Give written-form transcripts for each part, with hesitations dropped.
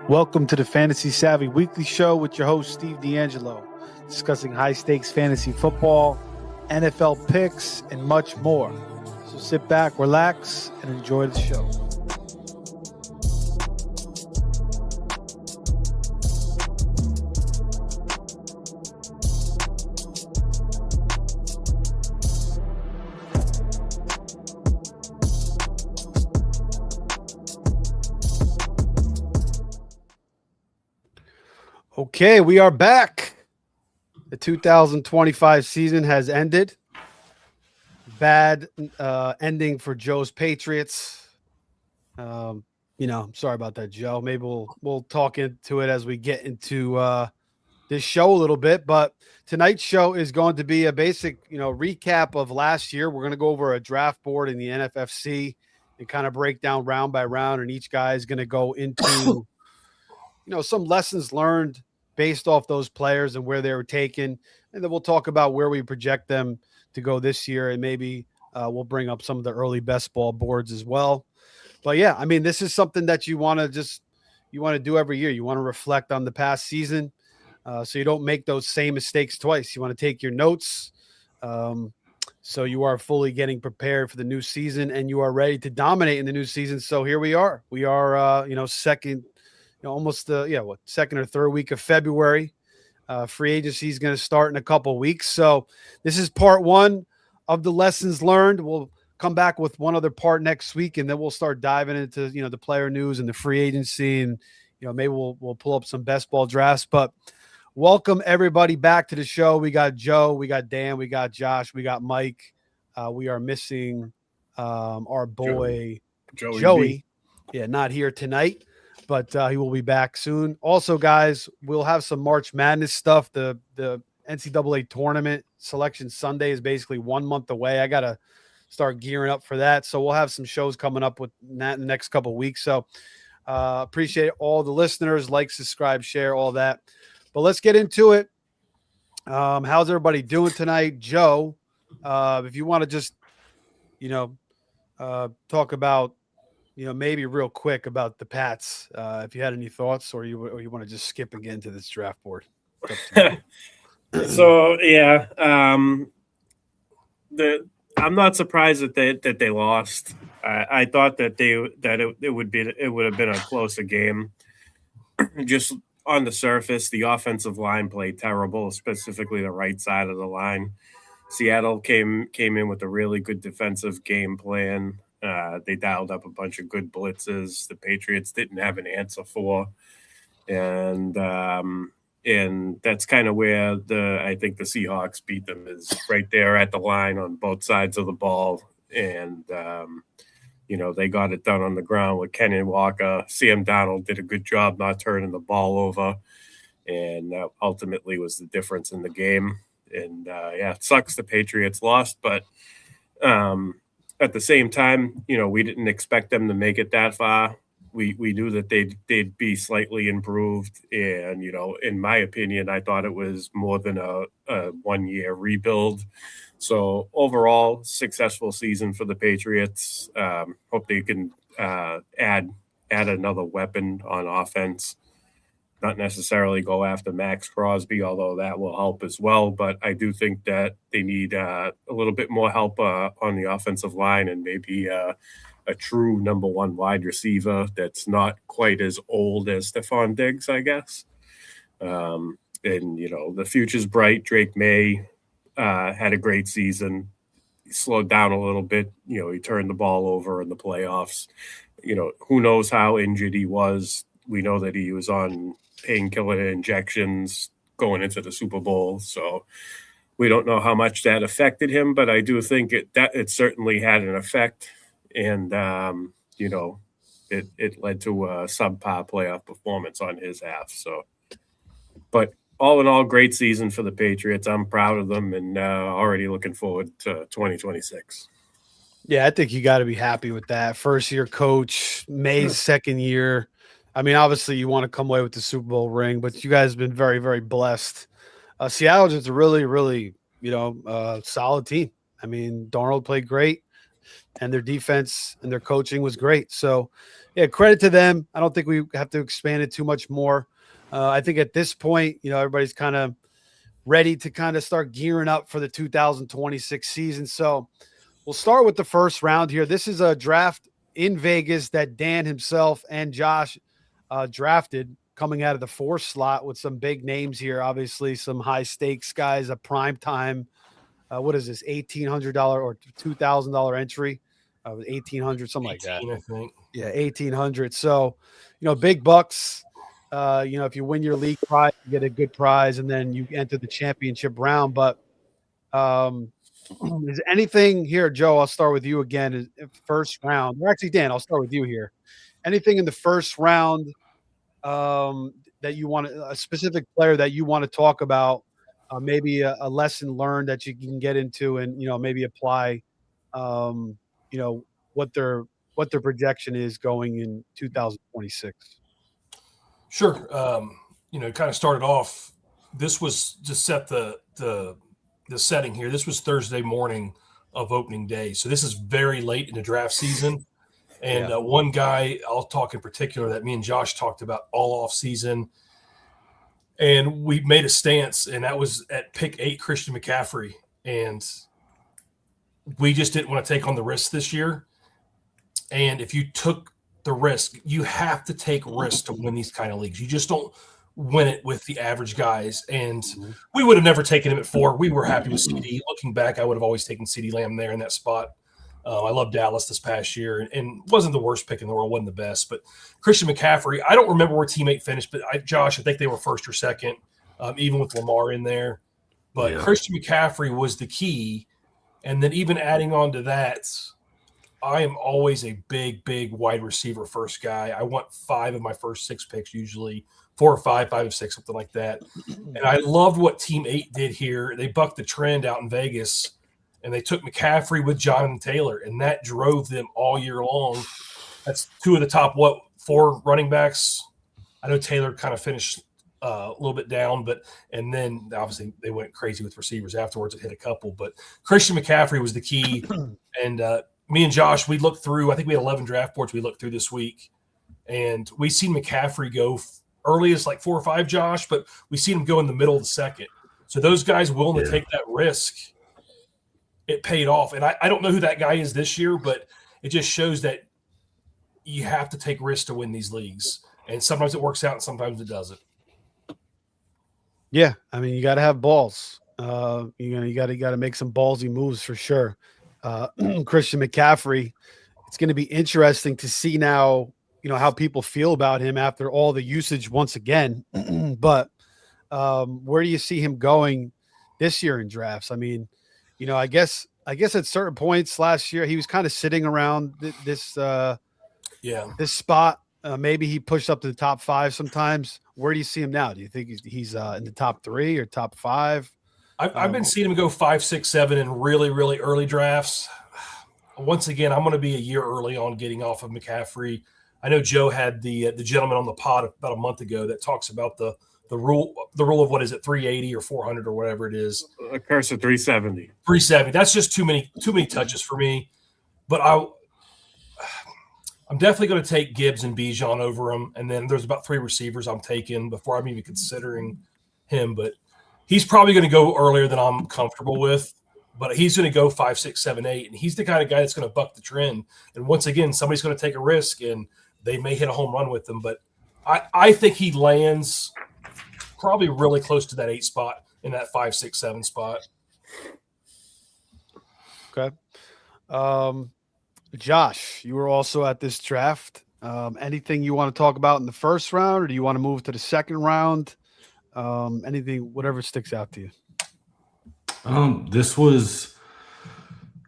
Welcome to the Fantasy Savvy Weekly Show with your host, Steve D'Angelo, discussing high-stakes fantasy football, NFL picks, and much more. So sit back, relax, and enjoy the show. Okay, we are back. The 2025 season has ended. Bad ending for Joe's Patriots. I'm sorry about that, Joe. Maybe we'll talk into it as we get into this show a little bit. But tonight's show is going to be a basic, recap of last year. We're going to go over a draft board in the NFFC and kind of break down round by round, and each guy is going to go into some lessons learned based off those players and where they were taken. And then we'll talk about where we project them to go this year. And maybe we'll bring up some of the early best ball boards as well. But yeah, I mean, this is something that you want to do every year. You want to reflect on the past season so you don't make those same mistakes twice. You want to take your notes so you are fully getting prepared for the new season and you are ready to dominate in the new season. So here we are. We are, second or third week of February. Free agency is going to start in a couple of weeks. So this is part one of the lessons learned. We'll come back with one other part next week, and then we'll start diving into, the player news and the free agency. And, maybe we'll pull up some best ball drafts, but welcome everybody back to the show. We got Joe, we got Dan, we got Josh, we got Mike. We are missing our boy Joey. Yeah, not here tonight, but he will be back soon. Also, guys, we'll have some March Madness stuff. The NCAA tournament selection Sunday is basically 1 month away. I got to start gearing up for that. So we'll have some shows coming up with that in the next couple of weeks. So appreciate all the listeners. Like, subscribe, share, all that. But let's get into it. How's everybody doing tonight? Joe, if you want to just, talk about, maybe real quick about the Pats, if you had any thoughts, or you want to just skip and get into this draft board. So yeah, I'm not surprised that they lost. I thought that it would have been a closer game. Just on the surface, the offensive line played terrible, specifically the right side of the line. Seattle came in with a really good defensive game plan. They dialed up a bunch of good blitzes. The Patriots didn't have an answer for, and that's kind of where I think the Seahawks beat them, is right there at the line on both sides of the ball, and they got it done on the ground with Kenny Walker. Sam Darnold did a good job not turning the ball over, and ultimately was the difference in the game. And it sucks the Patriots lost, but at the same time, we didn't expect them to make it that far. We knew that they'd be slightly improved, and in my opinion, I thought it was more than a 1 year rebuild. So overall, successful season for the Patriots. Hope they can add another weapon on offense. Not necessarily go after Max Crosby, although that will help as well. But I do think that they need a little bit more help on the offensive line, and maybe a true number one wide receiver that's not quite as old as Stephon Diggs, I guess. And, the future's bright. Drake May had a great season. He slowed down a little bit. He turned the ball over in the playoffs. Who knows how injured he was. We know that he was on painkiller injections going into the Super Bowl. So we don't know how much that affected him, but I do think it certainly had an effect. And, it led to a subpar playoff performance on his half. So, but all in all, great season for the Patriots. I'm proud of them, and already looking forward to 2026. Yeah, I think you got to be happy with that. First year coach, May's second year. I mean, obviously you want to come away with the Super Bowl ring, but you guys have been very, very blessed. Seattle's just a really, really, solid team. I mean, Darnold played great. and their defense and their coaching was great. So, yeah, credit to them. I don't think we have to expand it too much more. I think at this point, everybody's kind of ready to kind of start gearing up for the 2026 season. So we'll start with the first round here. This is a draft in Vegas that Dan himself and Josh drafted, coming out of the 4 slot with some big names here. Obviously, some high stakes guys, a prime time. What is this, $1,800 or $2,000 entry? $1,800, something like that. I think. Yeah, 1,800. So, big bucks. If you win your league prize, you get a good prize, and then you enter the championship round. But is anything here, Joe? I'll start with you again. First round, or actually, Dan, I'll start with you here. Anything in the first round that you want, a specific player that you want to talk about? Maybe a lesson learned that you can get into, and maybe apply. What their projection is going in 2026. Sure. Kind of started off. This was just set the setting here. This was Thursday morning of opening day, so this is very late in the draft season. And one guy I'll talk in particular that me and Josh talked about all off season, and we made a stance, and that was at pick 8, Christian McCaffrey, and we just didn't want to take on the risk this year. And if you took the risk, you have to take risks to win these kind of leagues. You just don't win it with the average guys. And we would have never taken him at 4. We were happy with CD. Looking back, I would have always taken CD Lamb there in that spot. I love Dallas this past year, and wasn't the worst pick in the world, wasn't the best. But Christian McCaffrey, I don't remember where teammate finished, but Josh, I think they were first or second, even with Lamar in there. But Christian McCaffrey was the key. And then even adding on to that, I am always a big wide receiver first guy. I want 5 of my first 6 picks, usually 4 or 5 of 6, something like that. And I loved what Team 8 did here. They bucked the trend out in Vegas, and they took McCaffrey with Jonathan Taylor, and that drove them all year long. That's 2 of the top, 4 running backs. I know Taylor kind of finished a little bit down, and then obviously they went crazy with receivers afterwards and hit a couple. But Christian McCaffrey was the key. And me and Josh, we looked through, I think we had 11 draft boards we looked through this week, and we seen McCaffrey go early as like 4 or 5, Josh, but we seen him go in the middle of the second. So those guys willing to take that risk, it paid off. And I don't know who that guy is this year, but it just shows that you have to take risks to win these leagues. And sometimes it works out and sometimes it doesn't. Yeah, I mean, you got to have balls. You got to make some ballsy moves for sure. Christian McCaffrey, it's going to be interesting to see now, how people feel about him after all the usage once again. But where do you see him going this year in drafts? I mean, I guess at certain points last year he was kind of sitting around this spot. Maybe he pushed up to the top 5 sometimes. Where do you see him now? Do you think he's in the top 3 or top 5? I've been seeing him go 5, 6, 7 in really, really early drafts. Once again, I'm going to be a year early on getting off of McCaffrey. I know Joe had the gentleman on the pod about a month ago that talks about the rule of what is it, 380 or 400 or whatever it is. A curse of 370. 370. That's just too many touches for me. But I'm definitely going to take Gibbs and Bijan over him. And then there's about 3 receivers I'm taking before I'm even considering him. But he's probably going to go earlier than I'm comfortable with. But he's going to go 5, 6, 7, 8. And he's the kind of guy that's going to buck the trend. And once again, somebody's going to take a risk, and they may hit a home run with him. But I think he lands probably really close to that 8 spot in that 5, 6, 7 spot. Okay. Josh, you were also at this draft. Anything you want to talk about in the first round, or do you want to move to the second round? Anything, whatever sticks out to you. This was,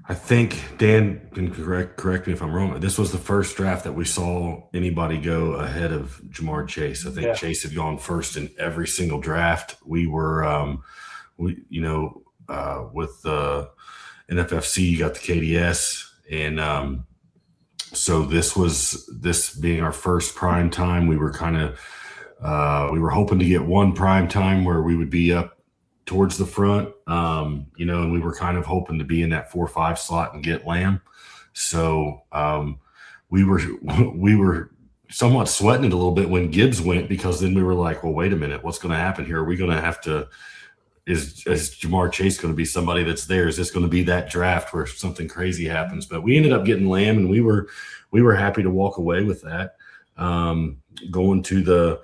I think, Dan can correct me if I'm wrong. This was the first draft that we saw anybody go ahead of Jamar Chase. I think Chase had gone first in every single draft. We were, with the NFFC, you got the KDS. And so this being our first prime time, we were we were hoping to get one prime time where we would be up towards the front, and we were kind of hoping to be in that 4 or 5 slot and get Lamb. So we were somewhat sweating it a little bit when Gibbs went, because then we were like, well, wait a minute, what's going to happen here? Are we going to have to? Is Jamar Chase going to be somebody that's there? Is this going to be that draft where something crazy happens? But we ended up getting Lamb, and we were happy to walk away with that. Going to the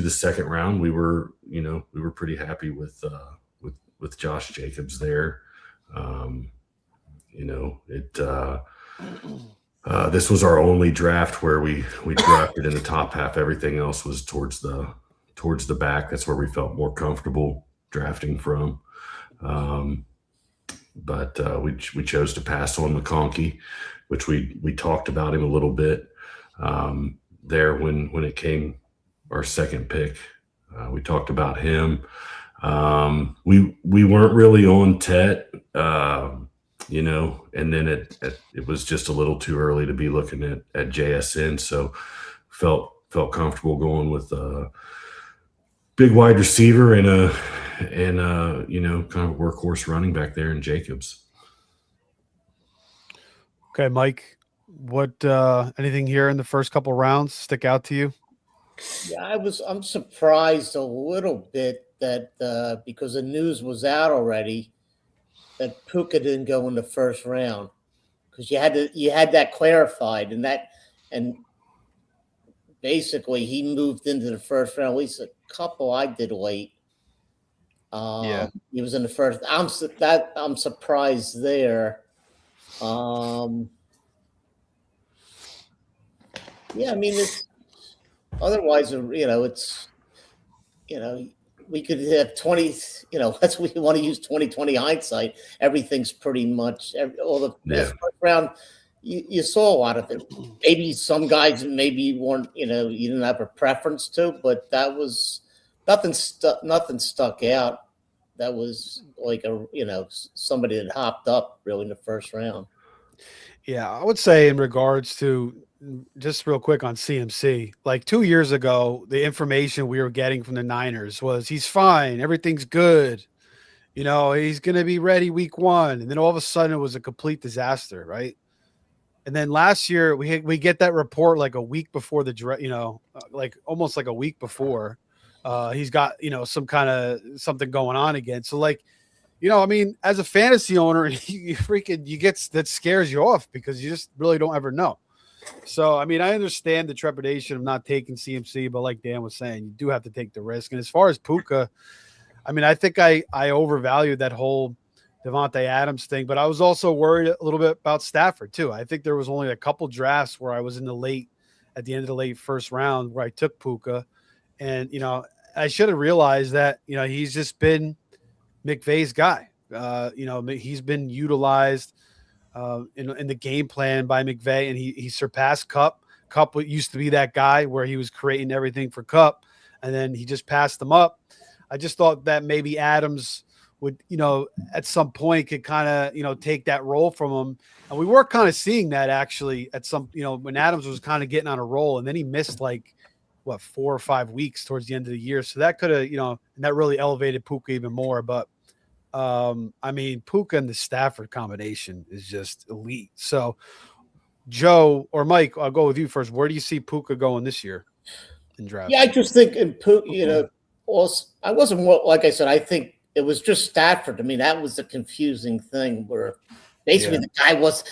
second round, we were pretty happy with Josh Jacobs there. This was our only draft where we drafted in the top half. Everything else was towards the back. That's where we felt more comfortable drafting from. But we chose to pass on McConkey, which we talked about him a little bit there when it came our second pick. We talked about him. We weren't really on Tet, and then it was just a little too early to be looking at JSN. So felt comfortable going with a big wide receiver and a kind of workhorse running back there in Jacobs. Okay, Mike, what anything here in the first couple rounds stick out to you? Yeah, I'm surprised a little bit that because the news was out already that Puka didn't go in the first round, because you had that clarified, and basically he moved into the first round. At least a couple I did late. He was in the first. I'm surprised there. Yeah, I mean, it's otherwise, it's we could have 20. That's we want to use 20/20 hindsight. Everything's pretty much all the first round. You saw a lot of it. Maybe some guys maybe weren't. You didn't have a preference to, but that was nothing stuck out. That was like somebody that hopped up really in the first round. Yeah, I would say in regards to just real quick on CMC, like 2 years ago, the information we were getting from the Niners was he's fine, everything's good. He's going to be ready week 1. And then all of a sudden it was a complete disaster, right? And then last year we get that report like a week before the like almost like a week before. He's got, some kind of something going on again. So like, I mean, as a fantasy owner, you get that scares you off because you just really don't ever know. So, I mean, I understand the trepidation of not taking CMC, but like Dan was saying, you do have to take the risk. And as far as Puka, I mean, I think I overvalued that whole Devontae Adams thing, but I was also worried a little bit about Stafford too. I think there was only a couple drafts where I was at the end of the late first round where I took Puka. And, I should have realized that, he's just been McVay's guy. He's been utilized in the game plan by McVay, and he surpassed Kupp. Kupp used to be that guy where he was creating everything for Kupp, and then he just passed him up. I just thought that maybe Adams would, at some point could kind of, take that role from him. And we were kind of seeing that actually at some, when Adams was kind of getting on a roll, and then he missed 4 or 5 weeks towards the end of the year. So that could have, and that really elevated Puka even more. But I mean, Puka and the Stafford combination is just elite. So Joe or Mike, I'll go with you first. Where do you see Puka going this year in draft? Yeah, I just think in Puka, also, I wasn't like I said. I think it was just Stafford. I mean, that was the confusing thing where basically the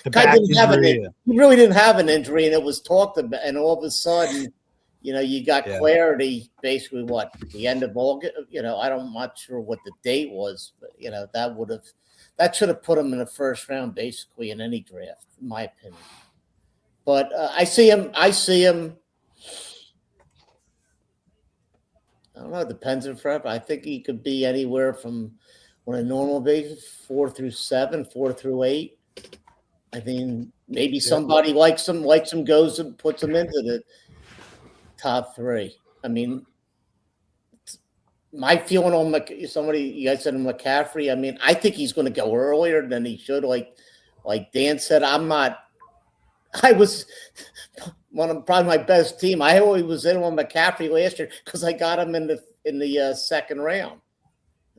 guy didn't have he really didn't have an injury, and it was talked about, and all of a sudden, you got clarity. Basically, the end of August. I'm not sure what the date was, but that should have put him in the first round, basically in any draft, in my opinion. But I see him. I don't know. It depends on forever. I think he could be anywhere from, on a normal basis, 4 through 7, 4 through 8. I mean, maybe somebody likes him, goes and puts him into the top 3. I mean, my feeling on you guys said on McCaffrey. I mean, I think he's going to go earlier than he should. Like Dan said, I was one of probably my best team. I always was in on McCaffrey last year because I got him in the second round,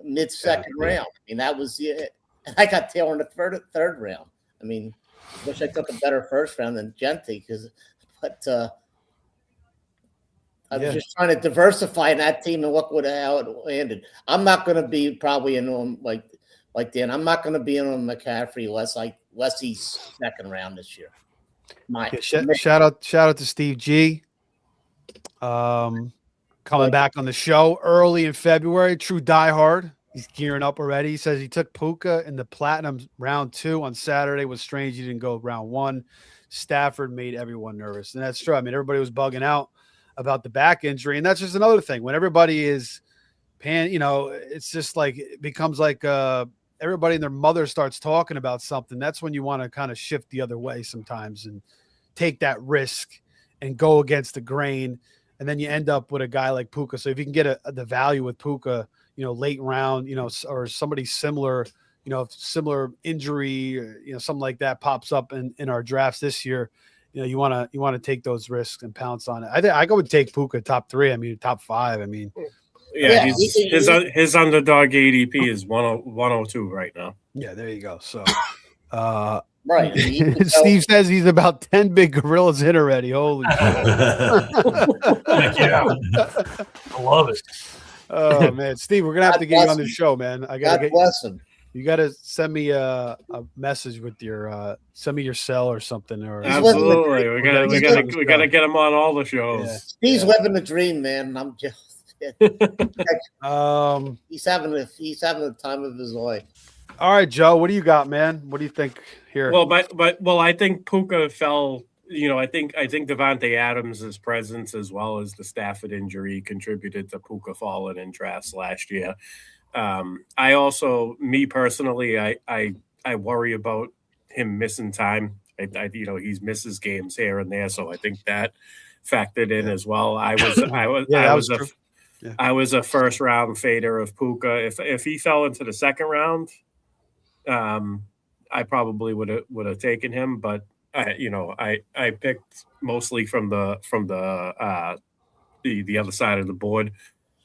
mid-second round. I mean, that was it. I got Taylor in the third round. I mean, Wish I took a better first round than Genty, but I was just trying to diversify that team and look how it landed. I'm not going to be probably in on like Dan. I'm not going to be in on McCaffrey unless he's second round this year. Shout out to Steve G. Coming back on the show early in February. True diehard. He's gearing up already. He says he took Puka in the Platinum round 2 on Saturday. Was strange he didn't go round 1. Stafford made everyone nervous, and that's true. I mean, everybody was bugging out about the back injury, and that's just another thing. When everybody is it's just like it becomes like everybody and their mother starts talking about something. That's when you want to kind of shift the other way sometimes and take that risk and go against the grain, and then you end up with a guy like Puka. So if you can get the value with Puka, late round, or somebody similar, similar injury, something like that pops up in our drafts this year, you want to take those risks and pounce on it. I would take Puka top 3. I mean, top 5. I mean, his underdog ADP is 102 right now. Yeah, there you go. So, right. Steve says he's about 10 big gorillas in already. Holy shit. Yeah. I love it. Oh man, Steve, we're gonna have to get you on the show, man. I gotta bless him. You gotta send me a message with your send me your cell or something. Or absolutely, we gotta get him on all the shows. Yeah. Steve's living the dream, man. I'm just he's having the time of his life. All right, Joe, what do you got, man? What do you think here? Well, I think Puka fell. I think Devontae Adams' presence as well as the Stafford injury contributed to Puka falling in drafts last year. I also, me personally, I worry about him missing time. He misses games here and there, so I think that factored in as well. I was a first round fader of Puka. If he fell into the second round, I probably would have taken him, but I picked mostly from the other side of the board.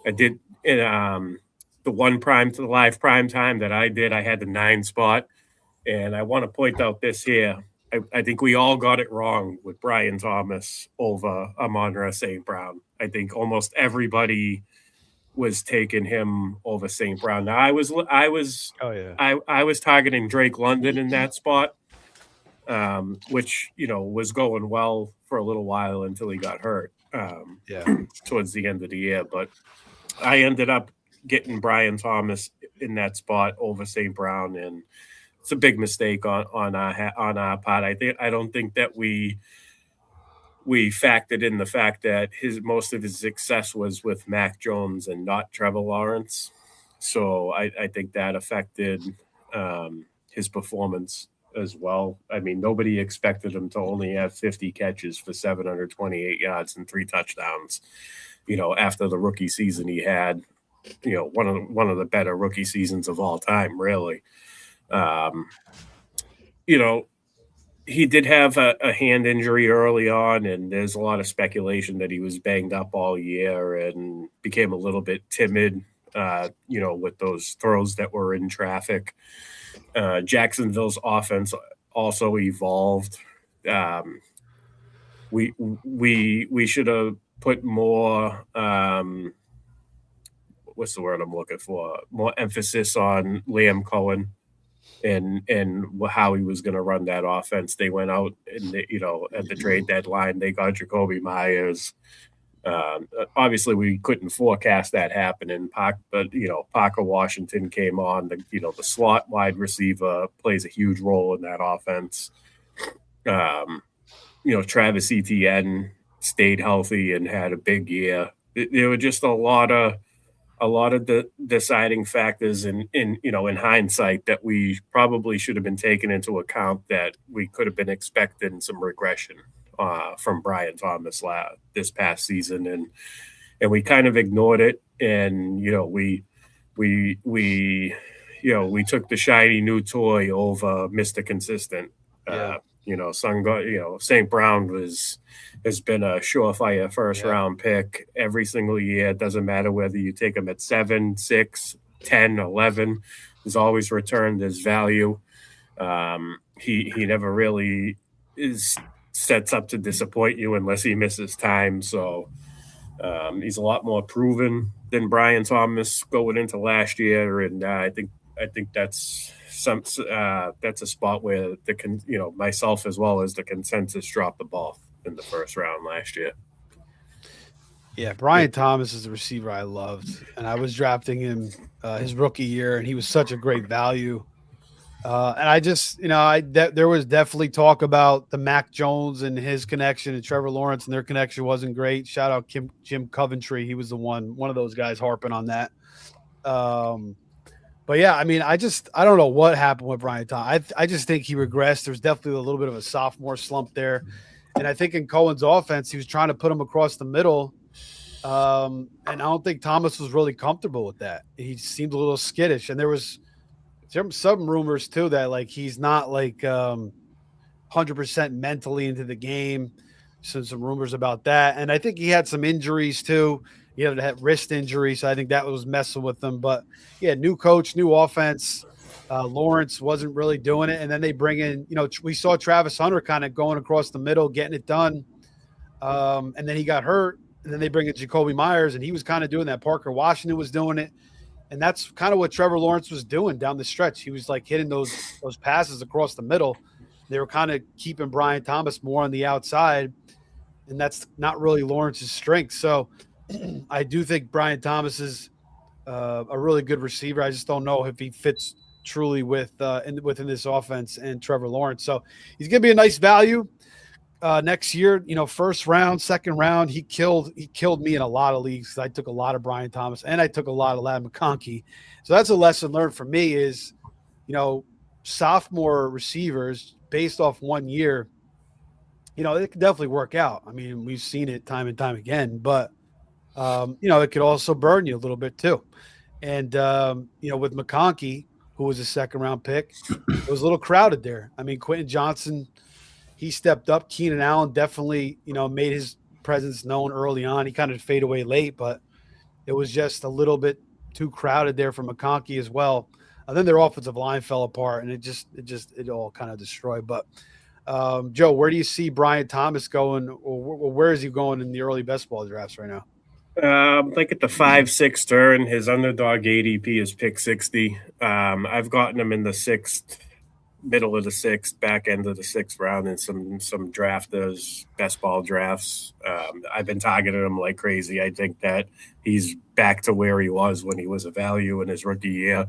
I did the live prime time that I did. I had the 9 spot, and I want to point out this here. I think we all got it wrong with Brian Thomas over Amon-Ra St. Brown. I think almost everybody was taking him over St. Brown. Now I was targeting Drake London in that spot. Which was going well for a little while until he got hurt towards the end of the year. But I ended up getting Brian Thomas in that spot over St. Brown, and it's a big mistake on our part. I don't think that we factored in the fact that most of his success was with Mac Jones and not Trevor Lawrence. So I think that affected his performance as well. I mean, nobody expected him to only have 50 catches for 728 yards and 3 touchdowns. After the rookie season he had, one of the better rookie seasons of all time, really. He did have a hand injury early on, and there's a lot of speculation that he was banged up all year and became a little bit timid, with those throws that were in traffic. Jacksonville's offense also evolved. We should have put more what's the word I'm looking for? More emphasis on Liam Cohen and how he was going to run that offense. They went out and at the trade deadline they got Jacoby Myers. Obviously, we couldn't forecast that happening. But Parker Washington came on. The slot wide receiver plays a huge role in that offense. Travis Etienne stayed healthy and had a big year. There were just a lot of the deciding factors in hindsight that we probably should have been taken into account, that we could have been expecting some regression from Brian Thomas this past season, and we kind of ignored it. And we took the shiny new toy over Mr. Consistent. St. Brown has been a surefire first round pick every single year. It doesn't matter whether you take him at 7, 6, 10, 11. There's always returned his value. he never really sets up to disappoint you unless he misses time. So he's a lot more proven than Brian Thomas going into last year, and I think that's that's a spot where myself as well as the consensus dropped the ball in the first round last year. Yeah, Brian Thomas is a receiver I loved, and I was drafting him his rookie year, and he was such a great value. And I just, there was definitely talk about the Mac Jones and his connection and Trevor Lawrence, and their connection wasn't great. Shout out Jim Coventry. He was one of those guys harping on that. But yeah, I mean, I don't know what happened with Brian Thomas. I just think he regressed. There's definitely a little bit of a sophomore slump there. And I think in Cohen's offense, he was trying to put him across the middle. And I don't think Thomas was really comfortable with that. He seemed a little skittish. And there was some rumors too that like he's not like 100% mentally into the game. Some rumors about that. And I think he had some injuries too. He had wrist injury, so I think that was messing with them. But yeah, new coach, new offense. Lawrence wasn't really doing it, and then they bring in, we saw Travis Hunter kind of going across the middle, getting it done, and then he got hurt, and then they bring in Jacoby Myers, and he was kind of doing that. Parker Washington was doing it, and that's kind of what Trevor Lawrence was doing down the stretch. He was like hitting those passes across the middle. They were kind of keeping Brian Thomas more on the outside, and that's not really Lawrence's strength. So I do think Brian Thomas is a really good receiver. I just don't know if he fits truly within this offense and Trevor Lawrence. So he's going to be a nice value next year. First round, second round, he killed me in a lot of leagues. I took a lot of Brian Thomas and I took a lot of Ladd McConkey. So that's a lesson learned for me is, sophomore receivers based off 1 year, it can definitely work out. I mean, we've seen it time and time again, but it could also burn you a little bit too. And, with McConkey, who was a second round pick, it was a little crowded there. I mean, Quentin Johnson, he stepped up. Keenan Allen definitely, made his presence known early on. He kind of faded away late, but it was just a little bit too crowded there for McConkey as well. Then their offensive line fell apart and it all kind of destroyed. But Joe, where do you see Brian Thomas going, or where is he going in the early best ball drafts right now? Like at the 5-6 turn, his underdog ADP is pick 60. I've gotten him in the middle of the sixth, back end of the sixth round in some drafters, best ball drafts. I've been targeting him like crazy. I think that he's back to where he was when he was a value in his rookie year.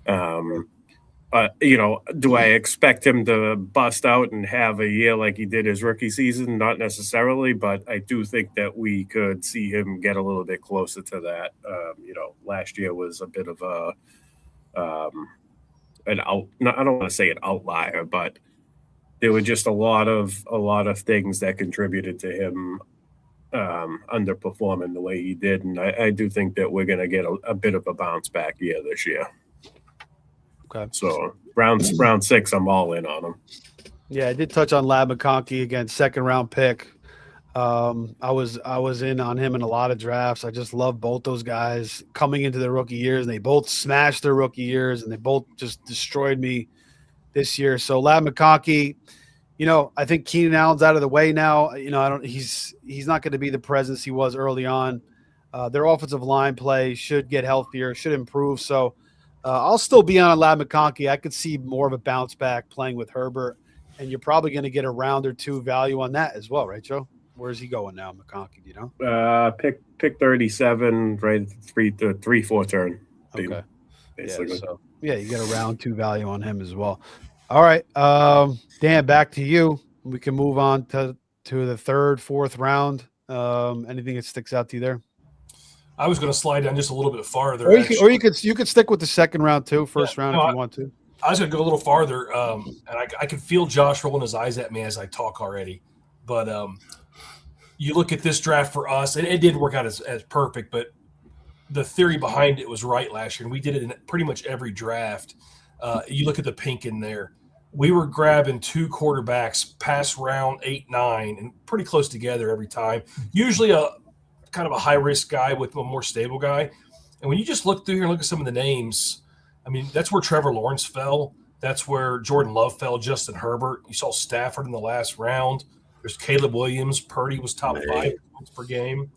But, do I expect him to bust out and have a year like he did his rookie season? Not necessarily, but I do think that we could see him get a little bit closer to that. Last year was a bit of I don't want to say an outlier, but there were just a lot of things that contributed to him underperforming the way he did. And I do think that we're going to get a bit of a bounce back year this year. Okay. So round 6, I'm all in on him. Yeah, I did touch on Ladd McConkey again, second round pick. I was in on him in a lot of drafts. I just love both those guys coming into their rookie years. And they both smashed their rookie years, and they both just destroyed me this year. So Ladd McConkey, I think Keenan Allen's out of the way now. He's not going to be the presence he was early on. Their offensive line play should get healthier, should improve. So I'll still be on Ladd McConkey. I could see more of a bounce back playing with Herbert, and you're probably going to get a round or two value on that as well, right, Joe? Where's he going now, McConkey? Do you know? Pick 37, right? 3-4 turn. Okay. Basically. Yeah, you get a round 2 value on him as well. All right, Dan, back to you. We can move on to the 3rd, 4th round. Anything that sticks out to you there? I was going to slide down just a little bit farther. Or you could stick with the second round too, first round if you want to. I was going to go a little farther, and I can feel Josh rolling his eyes at me as I talk already. But you look at this draft for us, and it didn't work out as perfect, but the theory behind it was right last year, and we did it in pretty much every draft. You look at the pink in there. We were grabbing 2 quarterbacks past round 8, 9, and pretty close together every time. Usually a kind of a high-risk guy with a more stable guy. And when you just look through here and look at some of the names, I mean, that's where Trevor Lawrence fell. That's where Jordan Love fell, Justin Herbert. You saw Stafford in the last round. There's Caleb Williams. Purdy was top 5 points per game.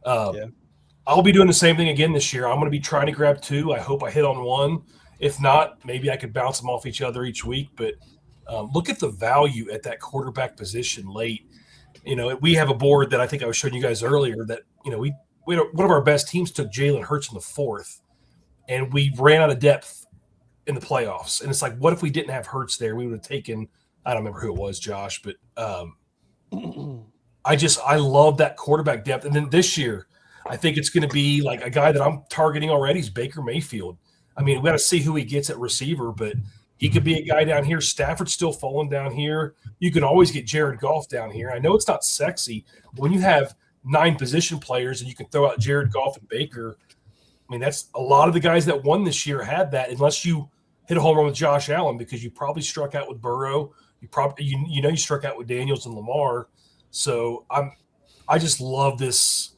I'll be doing the same thing again this year. I'm going to be trying to grab 2. I hope I hit on 1. If not, maybe I could bounce them off each other each week. But look at the value at that quarterback position late. We have a board that I think I was showing you guys earlier that, we had one of our best teams took Jalen Hurts in the 4th, and we ran out of depth in the playoffs. And it's like, what if we didn't have Hurts there? We would have taken, I don't remember who it was, Josh, but I love that quarterback depth. And then this year, I think it's going to be like a guy that I'm targeting already is Baker Mayfield. I mean, we got to see who he gets at receiver, but he could be a guy down here. Stafford's still falling down here. You can always get Jared Goff down here. I know it's not sexy, but when you have 9 position players and you can throw out Jared Goff and Baker, I mean, that's a lot of the guys that won this year had that, unless you hit a home run with Josh Allen, because you probably struck out with Burrow. You struck out with Daniels and Lamar. So I just love this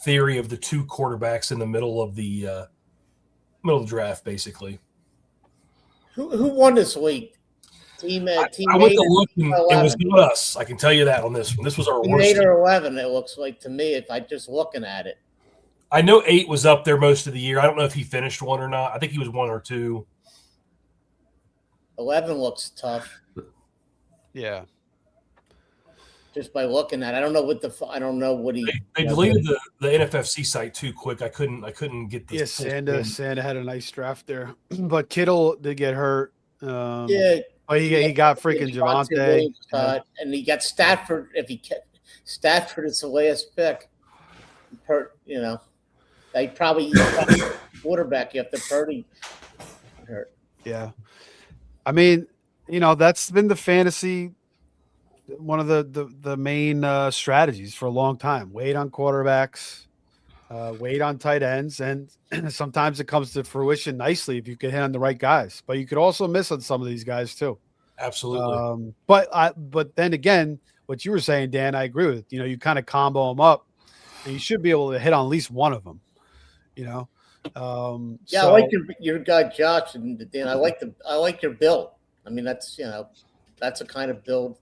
theory of the 2 quarterbacks in the middle of the draft, basically. Who won this week? Team I went to look, and it was not us. I can tell you that on this one. This was our worst. 8 or 11, it looks like to me, if I'm just looking at it. I know 8 was up there most of the year. I don't know if he finished 1 or not. I think he was 1 or 2. 11 looks tough. Yeah. Just by looking at it. I don't know what he. They deleted the NFFC site too quick. I couldn't get the. Yeah, Sanda had a nice draft there, but Kittle did get hurt. But he got freaking Javonte, and he got Stafford. Stafford is the last pick. They probably quarterback after Purdy hurt. Yeah, I mean, that's been the fantasy. One of the main strategies for a long time. Wait on quarterbacks, wait on tight ends, and sometimes it comes to fruition nicely if you can hit on the right guys. But you could also miss on some of these guys too. Absolutely. But then again, what you were saying, Dan, I agree with. You kind of combo them up, and you should be able to hit on at least one of them. I like your guy Josh, and Dan. I like your build. I mean, that's a kind of build.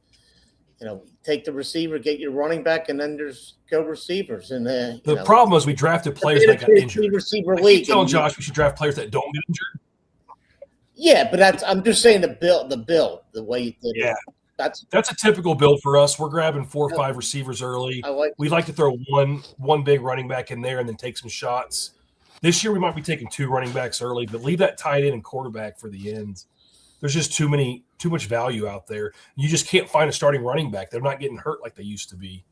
Take the receiver, get your running back, and then there's go receivers. And the problem is we drafted players that got injured. Receiver league. Telling Josh we should draft players that don't get injured. Yeah, but I'm just saying the build, the way you did it. That's a typical build for us. We're grabbing 4 or 5 receivers early. We like to throw one big running back in there and then take some shots. This year we might be taking 2 running backs early, but leave that tight end and quarterback for the end. There's just too much value out there. You just can't find a starting running back. They're not getting hurt like they used to be.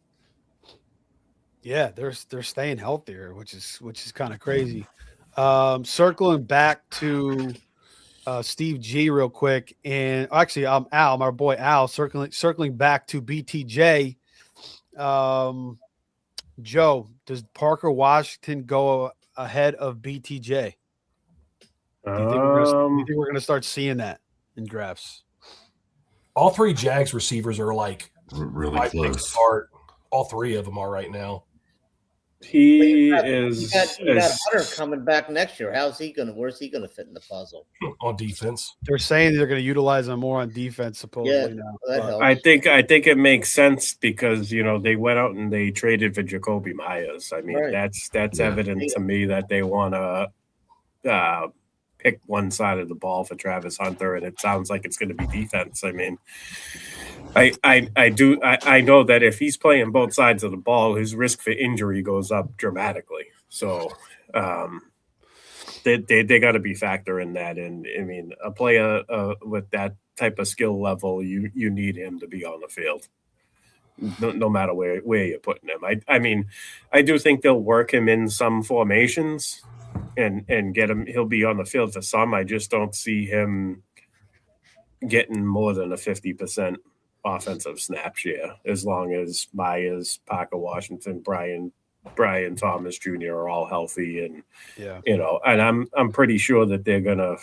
Yeah, they're staying healthier, which is kind of crazy. Circling back to Steve G real quick, and actually Al, my boy Al, circling back to BTJ. Joe, does Parker Washington go ahead of BTJ? Do you think we're gonna start seeing that in drafts? All 3 Jags receivers are like really close. Apart. All 3 of them are right now. You got Hunter coming back next year. Where's he gonna fit in the puzzle? On defense. They're saying they're going to utilize him more on defense, supposedly now. That helps. I think it makes sense because they went out and they traded for Jacoby Myers. I mean, that's evident to me that they want to pick one side of the ball for Travis Hunter, and it sounds like it's going to be defense. I mean, I know that if he's playing both sides of the ball, his risk for injury goes up dramatically. So they got to be factoring that in. I mean, a player with that type of skill level, you need him to be on the field, no matter where you're putting him. I mean, I do think they'll work him in some formations and get him. He'll be on the field for some. I just don't see him getting more than a 50% offensive snap share, as long as Myers, Parker Washington, Brian Thomas Jr. are all healthy, and and I'm pretty sure that they're gonna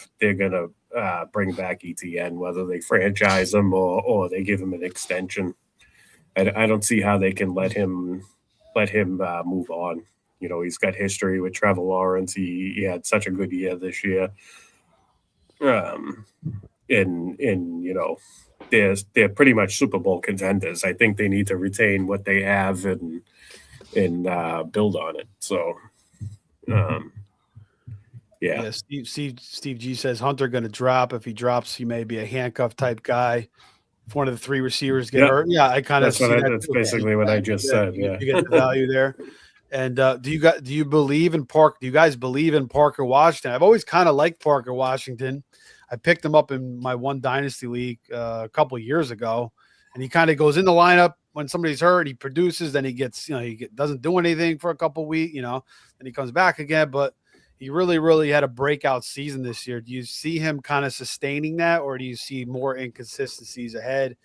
bring back ETN, whether they franchise him or they give him an extension. I don't see how they can let him move on. He's got history with Trevor Lawrence. He had such a good year this year. they're pretty much Super Bowl contenders. I think they need to retain what they have and build on it. So, yeah. Steve G says Hunter going to drop. If he drops, he may be a handcuff type guy. If one of the three receivers get hurt, I kind of see that. That's basically what I just said. Yeah, you get the value there. And do you believe in Park? Do you guys believe in Parker Washington? I've always kind of liked Parker Washington. I picked him up in my one dynasty league a couple of years ago, and he kind of goes in the lineup when somebody's hurt. He produces, then he gets, doesn't do anything for a couple of weeks, and he comes back again. But he really, really had a breakout season this year. Do you see him kind of sustaining that, or do you see more inconsistencies ahead?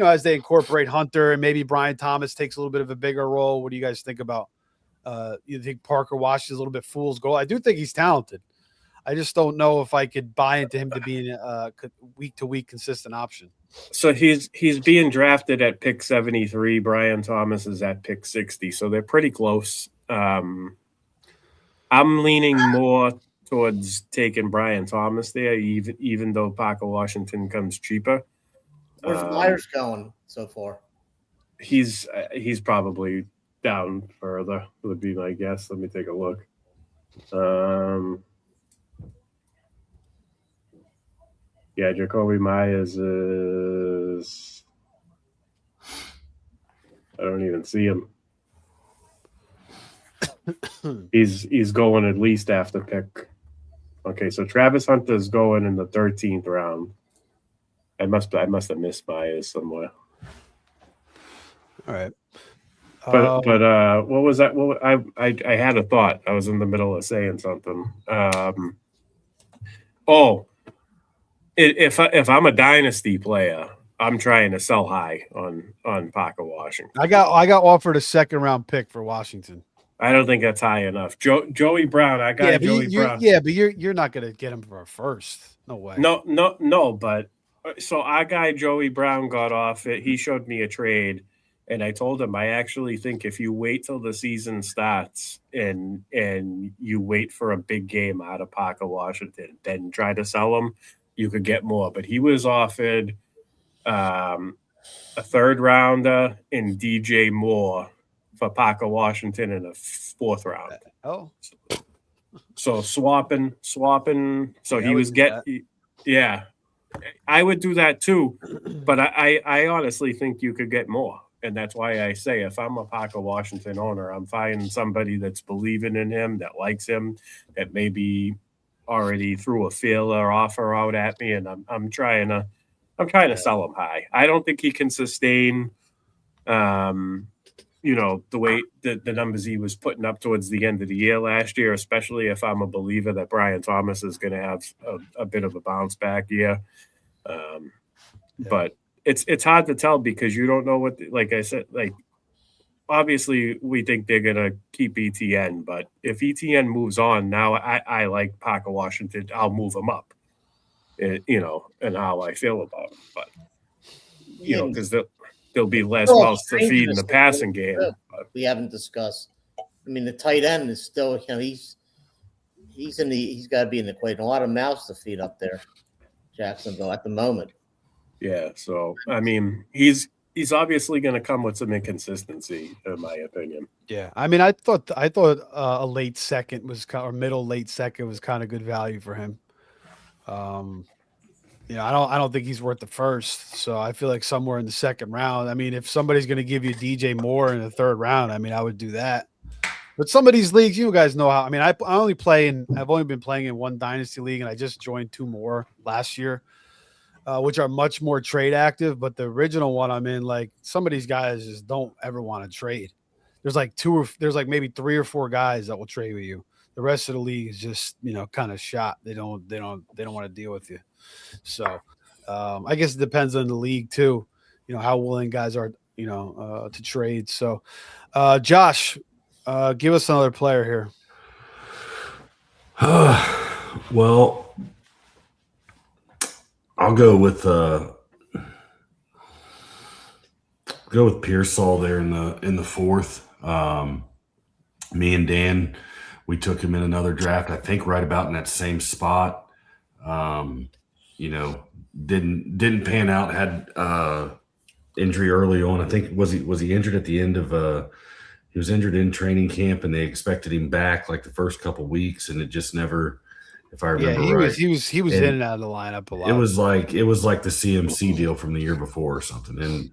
As they incorporate Hunter and maybe Brian Thomas takes a little bit of a bigger role. What do you guys think about? You think Parker Washington's a little bit fool's gold? I do think he's talented. I just don't know if I could buy into him to be a week-to-week consistent option. So he's being drafted at pick 73. Brian Thomas is at pick 60. So they're pretty close. I'm leaning more towards taking Brian Thomas there, even though Parker Washington comes cheaper. Where's Myers going so far? He's probably down further, would be my guess. Let me take a look. Jacoby Myers is. I don't even see him. He's going at least after pick. Okay, so Travis Hunter's going in the 13th round. I must have missed Myers somewhere. All right. But what was that? I had a thought. I was in the middle of saying something. If I'm a dynasty player, I'm trying to sell high on Parker Washington. I got offered a second round pick for Washington. I don't think that's high enough. Joey Brown, Joey Brown. Yeah, but you're not going to get him for a first. No way. No. But so our guy Joey Brown got off it. He showed me a trade, and I told him I actually think if you wait till the season starts and you wait for a big game out of Parker Washington, then try to sell him, you could get more. But he was offered a third rounder and DJ Moore for Parker Washington in a fourth round. Oh, so swapping. So he was yeah. I would do that too, but I honestly think you could get more, and that's why I say if I'm a Parker Washington owner, I'm finding somebody that's believing in him, that likes him, that maybe already threw a feeler offer out at me, and I'm trying to sell him high. I don't think he can sustain. The way the numbers he was putting up towards the end of the year last year, especially if I'm a believer that Brian Thomas is going to have a bit of a bounce back year. But it's hard to tell because you don't know what, like I said, obviously we think they're going to keep ETN, but if ETN moves on now, I like Parker Washington. I'll move him up, and how I feel about him, but because there'll be less mouths to feed in the passing game. We haven't discussed. I mean, the tight end is still, he's got to be in the equation. A lot of mouths to feed up there, Jacksonville at the moment. Yeah, so I mean, he's obviously going to come with some inconsistency, in my opinion. Yeah, I mean, I thought a late second or middle late second was kind of good value for him. I don't think he's worth the first. So I feel like somewhere in the second round. I mean, if somebody's going to give you DJ Moore in the third round, I mean, I would do that. But some of these leagues, you guys know how. I mean, I've only been playing in one dynasty league, and I just joined two more last year, which are much more trade active. But the original one I'm in, some of these guys just don't ever want to trade. There's maybe 3 or 4 guys that will trade with you. The rest of the league is just kind of shot. They don't want to deal with you. So I guess it depends on the league too, how willing guys are, to trade. So Josh, give us another player here. Well, I'll go with Pearsall there in the fourth. Me and Dan, we took him in another draft, I think right about in that same spot. didn't pan out. Had injury early on. I think was he injured at the end of he was injured in training camp, and they expected him back like the first couple weeks, and it just never. If I remember right, he was in and out of the lineup a lot. It was like the CMC deal from the year before or something, and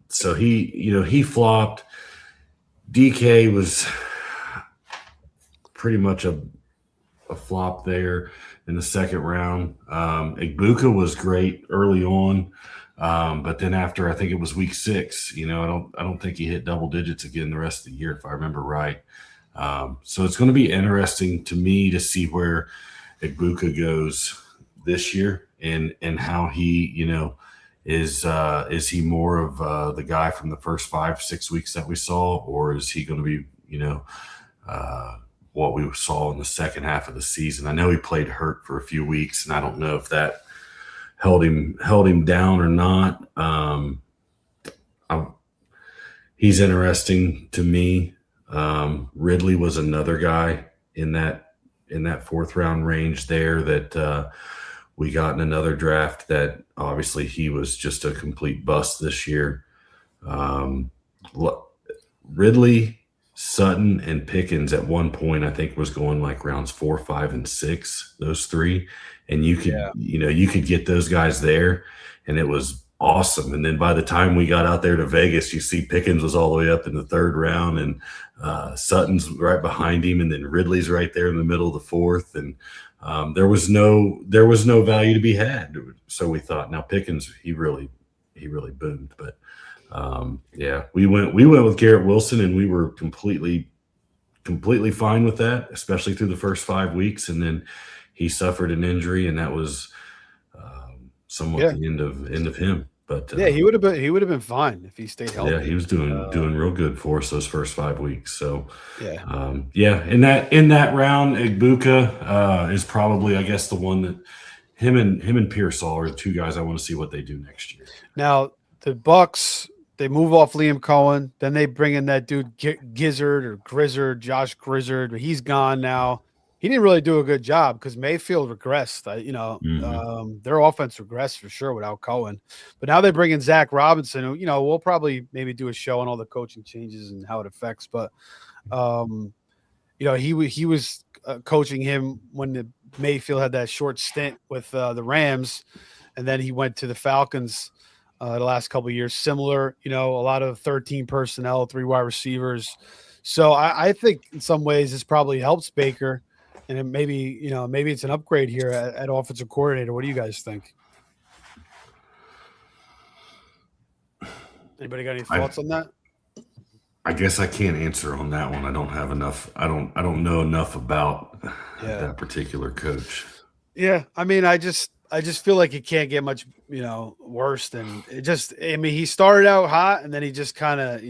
so he flopped. DK was pretty much a flop there in the second round. Igbokwe was great early on, but then after I think it was week 6, I don't think he hit double digits again the rest of the year if I remember right. So it's going to be interesting to me to see where Igbokwe goes this year and how he is he more of the guy from the first 5-6 weeks that we saw, or is he going to be what we saw in the second half of the season? I know he played hurt for a few weeks, and I don't know if that held him down or not. He's interesting to me. Ridley was another guy in that 4th round range there that we got in another draft that obviously he was just a complete bust this year. Ridley, Sutton, and Pickens at one point I think was going like rounds 4, 5, and 6, those 3, and you could get those guys there, and it was awesome. And then by the time we got out there to Vegas, you see Pickens was all the way up in the 3rd round, and Sutton's right behind him, and then Ridley's right there in the middle of the 4th, and there was no value to be had. So we thought, now Pickens, he really boomed. But we went with Garrett Wilson, and we were completely fine with that, especially through the first 5 weeks, and then he suffered an injury, and that was somewhat the end of him. But he would have been fine if he stayed healthy. Yeah, he was doing real good for us those first 5 weeks. So in that round, Igbokwe is probably, I guess, the one that him and Pearsall are the 2 guys I want to see what they do next year. Now the Bucks, they move off Liam Cohen, then they bring in that dude Josh Grizzard. He's gone now. He didn't really do a good job because Mayfield regressed. Their offense regressed for sure without Cohen. But now they bring in Zach Robinson. Who, we'll probably maybe do a show on all the coaching changes and how it affects. But, he was coaching him when Mayfield had that short stint with the Rams, and then he went to the Falcons the last couple of years. Similar, a lot of 13 personnel, 3 wide receivers. So I think in some ways this probably helps Baker. And maybe it's an upgrade here at offensive coordinator. What do you guys think? Anybody got any thoughts on that? I guess I can't answer on that one. I don't have enough. I don't know enough about that particular coach. Yeah, I mean, I just feel like it can't get much worse than it just. I mean, he started out hot, and then he just kind of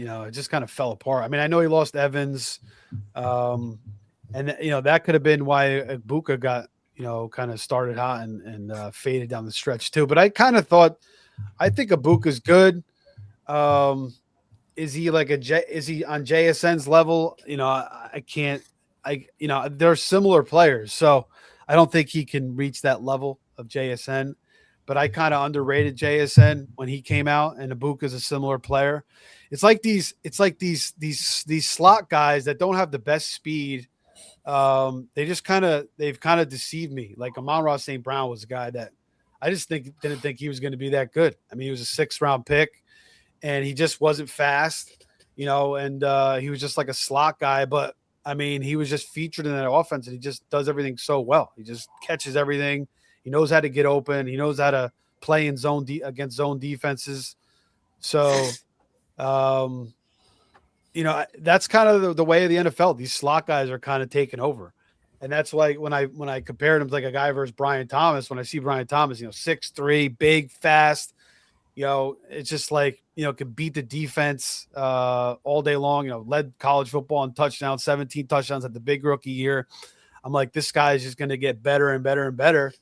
fell apart. I mean, I know he lost Evans. And that could have been why Igbokwe got kind of started hot and faded down the stretch too. But I kind of thought, I think Igbokwe's good. Is he is he on JSN's level? They're similar players, so I don't think he can reach that level of JSN. But I kind of underrated JSN when he came out, and Igbokwe's a similar player. It's like these slot guys that don't have the best speed. They've kind of deceived me. Like Amon-Ra St. Brown was a guy that I just didn't think he was going to be that good. I mean, he was a 6th round pick, and he just wasn't fast, and he was just like a slot guy. But I mean, he was just featured in that offense, and he just does everything so well. He just catches everything. He knows how to get open. He knows how to play in zone against zone defenses. So, that's kind of the way of the NFL. These slot guys are kind of taking over. And that's like when I compared him to like a guy versus Brian Thomas, when I see Brian Thomas, 6'3", big, fast, it's just like, could beat the defense all day long, led college football in touchdowns, 17 touchdowns at the big rookie year. I'm like, this guy is just going to get better and better and better.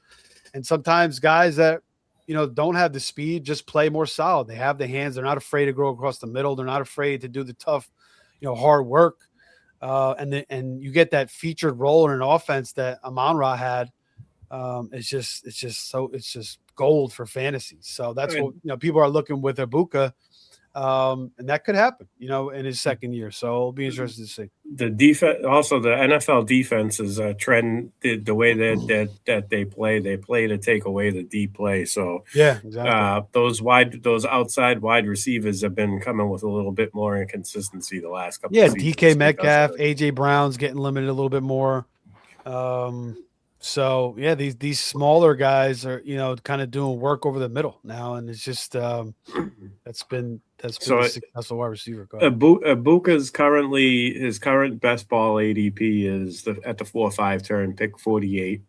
And sometimes guys that, don't have the speed, just play more solid. They have the hands. They're not afraid to go across the middle. They're not afraid to do the tough, hard work. And you get that featured role in an offense that Amon-Ra had. it's just gold for fantasy. So that's what people are looking with Ibuka. And that could happen, in his second year. So it'll be interesting to see. The defense, also the NFL defense is a trend. The way that they play to take away the deep play. So yeah, exactly. Those outside wide receivers have been coming with a little bit more inconsistency the last couple. Yeah, of seasons DK Metcalf, AJ Brown's getting limited a little bit more. So yeah, these smaller guys are kind of doing work over the middle now, and it's just that's been a successful wide receiver. Ibuka's his current best ball ADP is at the 4-5 turn, pick 48.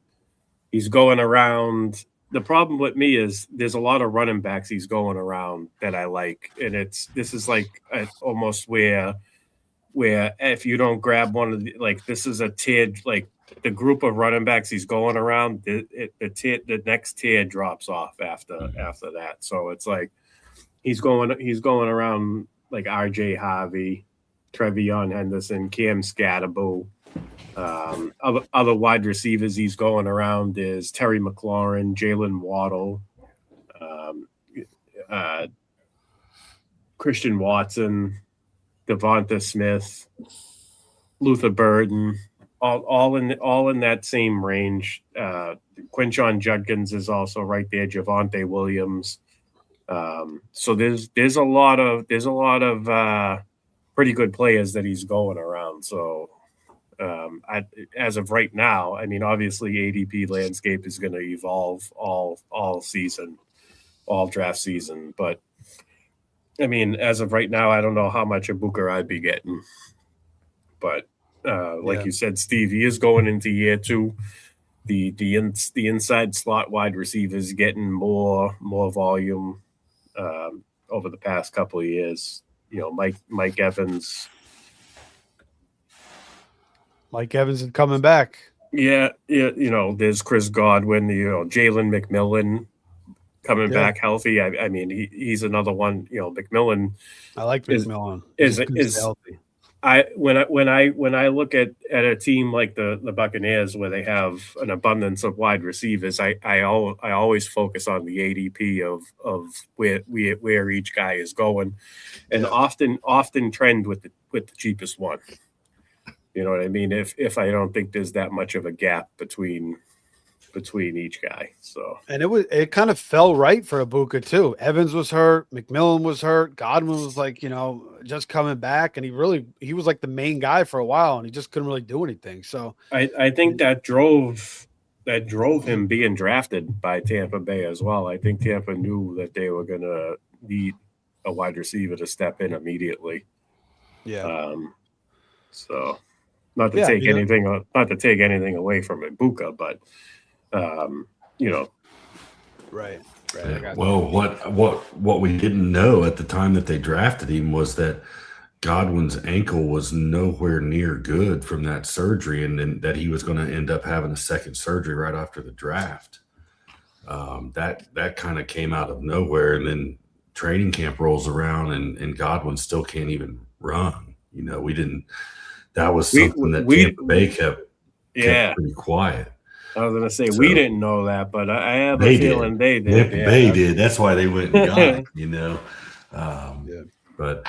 He's going around. The problem with me is there's a lot of running backs he's going around that I like, and this is like almost where if you don't grab one of this is a tiered the group of running backs he's going around, the next tier drops off after that. So it's like he's going around like RJ Harvey, Trevion Henderson, Cam Scatterbo. Other wide receivers he's going around is Terry McLaurin, Jalen Waddle, Christian Watson, Devonta Smith, Luther Burden. All in that same range. Quinshon Judkins is also right there. Javonte Williams. So there's a lot of pretty good players that he's going around. So as of right now, I mean, obviously ADP landscape is going to evolve all season, all draft season. But I mean, as of right now, I don't know how much Ibuka I'd be getting, but. You said, Steve, he is going into year 2. The inside slot wide receivers getting more volume over the past couple of years. Mike Evans. Mike Evans is coming back. Yeah. There's Chris Godwin. Jalen McMillan coming back healthy. I mean, he's another one. McMillan. I like McMillan. Is healthy. When I look at a team like the Buccaneers where they have an abundance of wide receivers, I always focus on the ADP of where each guy is going, and often trend with the cheapest one. You know what I mean? If I don't think there's that much of a gap between each guy. So it kind of fell right for Ibuka too. Evans was hurt, McMillan was hurt, Godwin was just coming back, and he was like the main guy for a while, and he just couldn't really do anything. So I think that drove him being drafted by Tampa Bay as well. I think Tampa knew that they were gonna need a wide receiver to step in immediately. Yeah. So not to take anything away from Ibuka, but Right. Well, what we didn't know at the time that they drafted him was that Godwin's ankle was nowhere near good from that surgery, and then that he was going to end up having a second surgery right after the draft. That kind of came out of nowhere, and then training camp rolls around, and Godwin still can't even run. We didn't. That was something that Tampa Bay kept pretty quiet. I was going to say, we didn't know that, but I have a feeling they did. They did. That's why they went and got him, But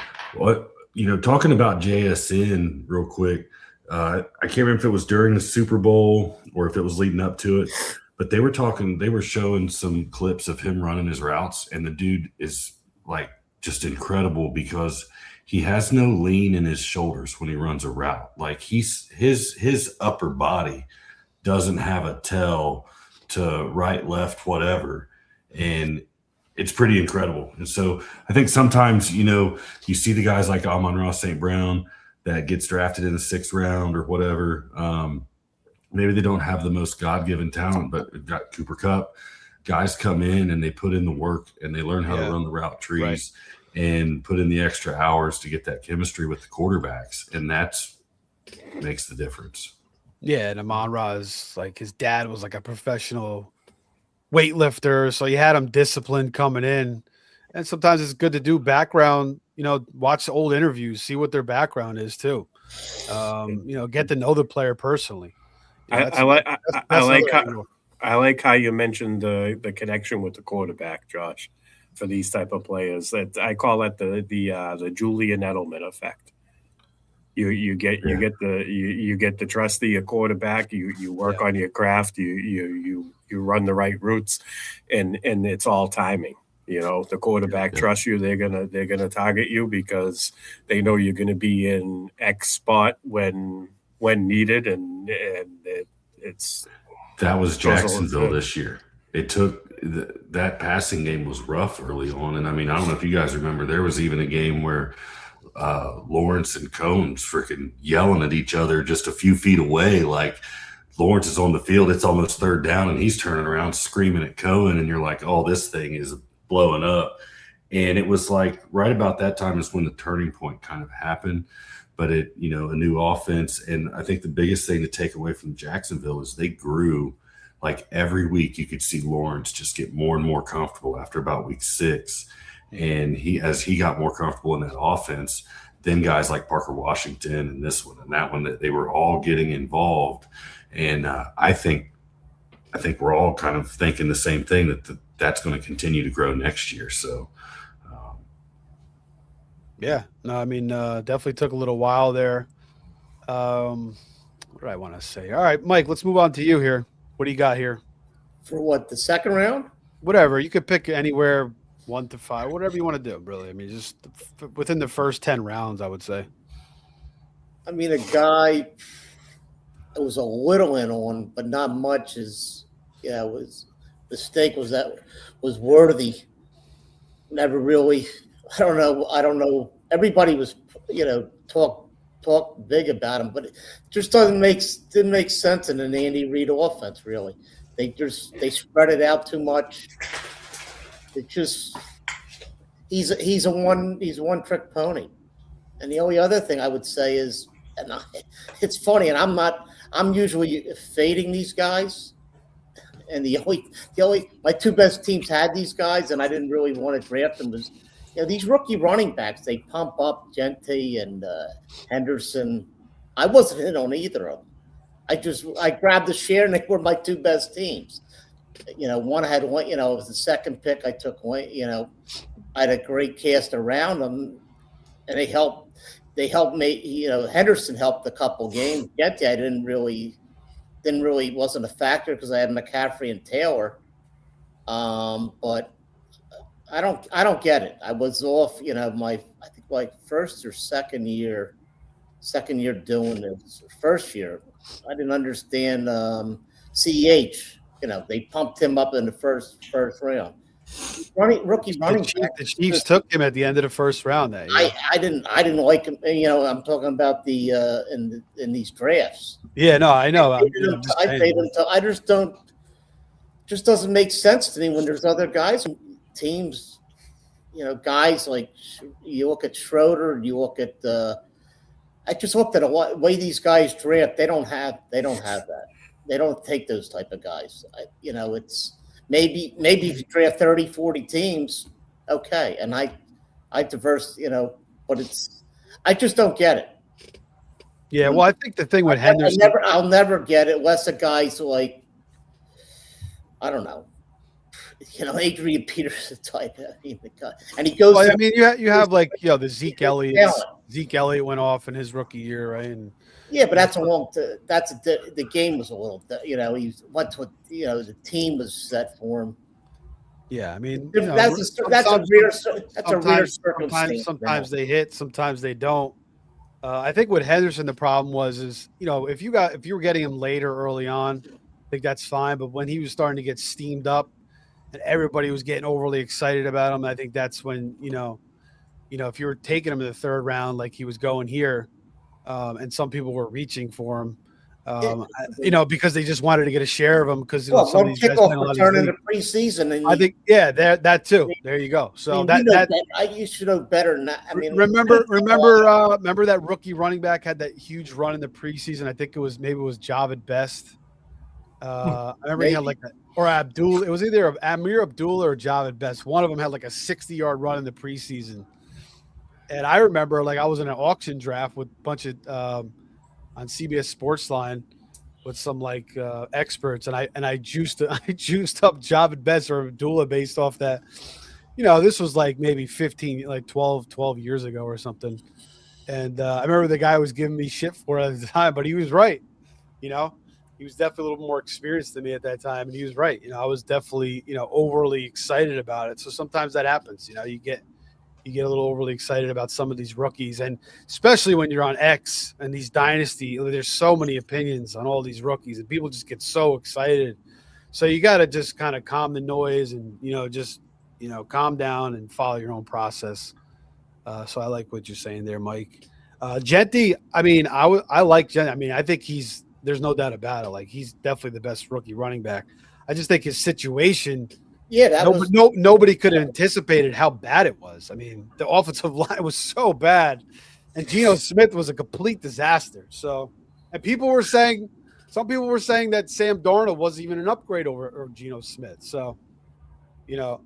talking about JSN real quick, I can't remember if it was during the Super Bowl or if it was leading up to it, but they were showing some clips of him running his routes, and the dude is just incredible because he has no lean in his shoulders when he runs a route. Like his upper body doesn't have a tell to right, left, whatever. And it's pretty incredible. And so I think sometimes, you see the guys like Amon-Ra St. Brown that gets drafted in the 6th round or whatever. Maybe they don't have the most God-given talent, but we've got Cooper Kupp. Guys come in and they put in the work and they learn how to run the route trees and put in the extra hours to get that chemistry with the quarterbacks. And that's makes the difference. Yeah, and Amon-Ra is his dad was a professional weightlifter, so you had him disciplined coming in. And sometimes it's good to do background, watch old interviews, see what their background is too. Get to know the player personally. I I like how you mentioned the connection with the quarterback, Josh, for these type of players. That I call that the Julian Edelman effect. You get the trust of your quarterback. You work on your craft. You run the right routes, and it's all timing. The quarterback trusts you. They're gonna target you because they know you're gonna be in X spot when needed, and it's. That was Jacksonville this year. It took that passing game was rough early on, and I mean, I don't know if you guys remember. There was even a game where Lawrence and Combs freaking yelling at each other just a few feet away. Like Lawrence is on the field, it's almost third down, and he's turning around screaming at Cohen, and you're like, "Oh, this thing is blowing up." And it was like right about that time is when the turning point kind of happened. But a new offense. And I think the biggest thing to take away from Jacksonville is they grew. Like every week you could see Lawrence just get more and more comfortable after about week 6. And as he got more comfortable in that offense, then guys like Parker Washington and this one and that one, that they were all getting involved. And I think we're all kind of thinking the same thing, that's going to continue to grow next year. So yeah, no, I mean, definitely took a little while there. What do I want to say? All right, Mike, let's move on to you here. What do you got here? For what, the second round? Whatever. You could pick anywhere 1 to 5, whatever you want to do, really. I mean, just within the first 10 rounds, I would say. I mean, a guy I was a little in on, but not much was mistake was worthy. Never really. I don't know. Everybody was, talk big about him, but it just didn't make sense in an Andy Reid offense. Really, they spread it out too much. It just he's a one trick pony. And the only other thing I would say is, it's funny, and I'm usually fading these guys. And the only my two best teams had these guys, and I didn't really want to draft them. Was these rookie running backs, they pump up Gentry and Henderson. I wasn't in on either of them. I grabbed the share, and they were my two best teams. One had one. It was the second pick I took. I had a great cast around them, and they helped me. Henderson helped a couple games. Gentry, I didn't really wasn't a factor because I had McCaffrey and Taylor. But I don't get it. I was off, I think like first or second year doing this. First year, I didn't understand CEH. They pumped him up in the first round. Rookie running back. The Chiefs took him at the end of the first round. I didn't like him. I'm talking about the in these drafts. Yeah, no, I know. I just don't. Just doesn't make sense to me when there's other guys, teams. Guys like you look at Schroeder, you look at I just looked at the way these guys draft. They don't have that. They don't take those type of guys. It's maybe if you draft 30, 40 teams, okay. And I diverse, but I just don't get it. Yeah, well, I think the thing with Henderson, I'll never get it unless a guy's like, I don't know, Adrian Peterson type. And he goes. Well, I mean, you have like the Zeke Elliott. Zeke Elliott went off in his rookie year, right? And yeah, but the game was a little. He went to the team was set for him. Yeah, I mean that's a rare circumstance. Sometimes they hit, sometimes they don't. I think with Henderson, the problem is if you were getting him later early on, I think that's fine. But when he was starting to get steamed up, and everybody was getting overly excited about him, I think that's when if you were taking him in the third round like he was going here, and some people were reaching for him, because they just wanted to get a share of him because some of these guys playing a lot return in the preseason. And I think that too. There you go. So you should know better than that. I mean, remember that rookie running back had that huge run in the preseason. I think it was Javid Best. I remember he had like that, or Abdul. It was either Amir Abdullah or Javid Best. One of them had like a 60-yard run in the preseason. And I remember, I was in an auction draft with a bunch of on CBS Sportsline, with some like experts, and I juiced up Javid Best or Abdullah based off that. This was like maybe 12 years ago or something. And I remember the guy was giving me shit for it at the time, but he was right. He was definitely a little more experienced than me at that time, and he was right. I was definitely overly excited about it. So sometimes that happens. You get a little overly excited about some of these rookies, and especially when you're on X and these dynasty. There's so many opinions on all these rookies, and people just get so excited. So you got to just kind of calm the noise and just calm down and follow your own process. So I like what you're saying there, Mike. Genty, I mean, I like Genty. I mean, I think there's no doubt about it. Like, he's definitely the best rookie running back. I just think his situation, nobody could have anticipated how bad it was. I mean, the offensive line was so bad, and Geno Smith was a complete disaster. So, and some people were saying that Sam Darnold wasn't even an upgrade over Geno Smith. So,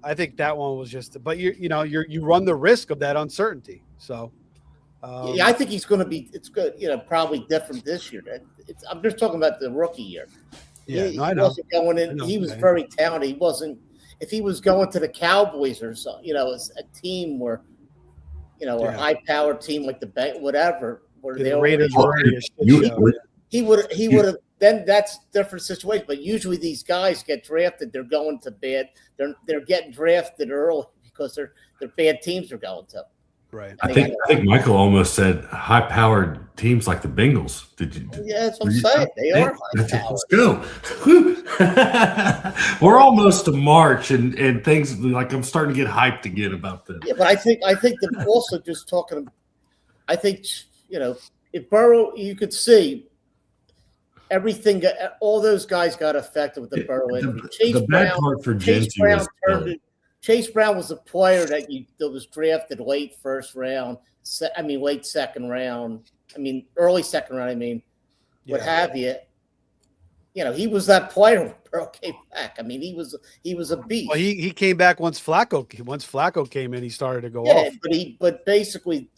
I think that one was just, but you run the risk of that uncertainty. So, I think he's going to be. It's good, probably different this year. I'm just talking about the rookie year. Yeah, he I know. Wasn't going in. He was very talented. He wasn't. If he was going to the Cowboys or so, a team where, a high-powered team like the Bank, whatever, where they Raiders he would have. Then that's a different situation. But usually these guys get drafted. They're going to bad. They're getting drafted early because they're bad teams are going to. Right. I think Michael almost said high-powered teams like the Bengals. Did you? Yeah, that's what I'm saying. They are high-powered. Let's go. We're almost to March, and things like I'm starting to get hyped again about this. Yeah, but I think that also just talking. I think if Burrow, you could see everything. All those guys got affected with the Burrow injury. The bad part for Genty was Chase Brown was a player that was drafted late first round. Late second round. Early second round. What have you? He was that player when Burrow came back. He was a beast. Well, he came back once Flacco came in. He started to go off. But basically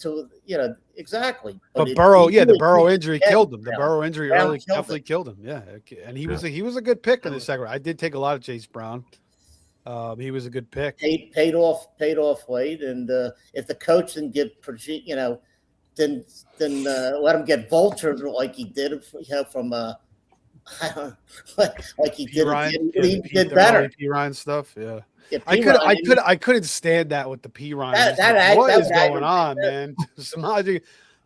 exactly. But Burrow, the Burrow injury killed him. The Burrow injury definitely killed him. Yeah, and he was a good pick in the second round. I did take a lot of Chase Brown. He was a good pick. Paid off late, and if the coach didn't get, then let him get vultured like he did, from like he did. He did better. P Ryan stuff, yeah. I couldn't stand that with the P Ryan. What is going on, man? Samaji,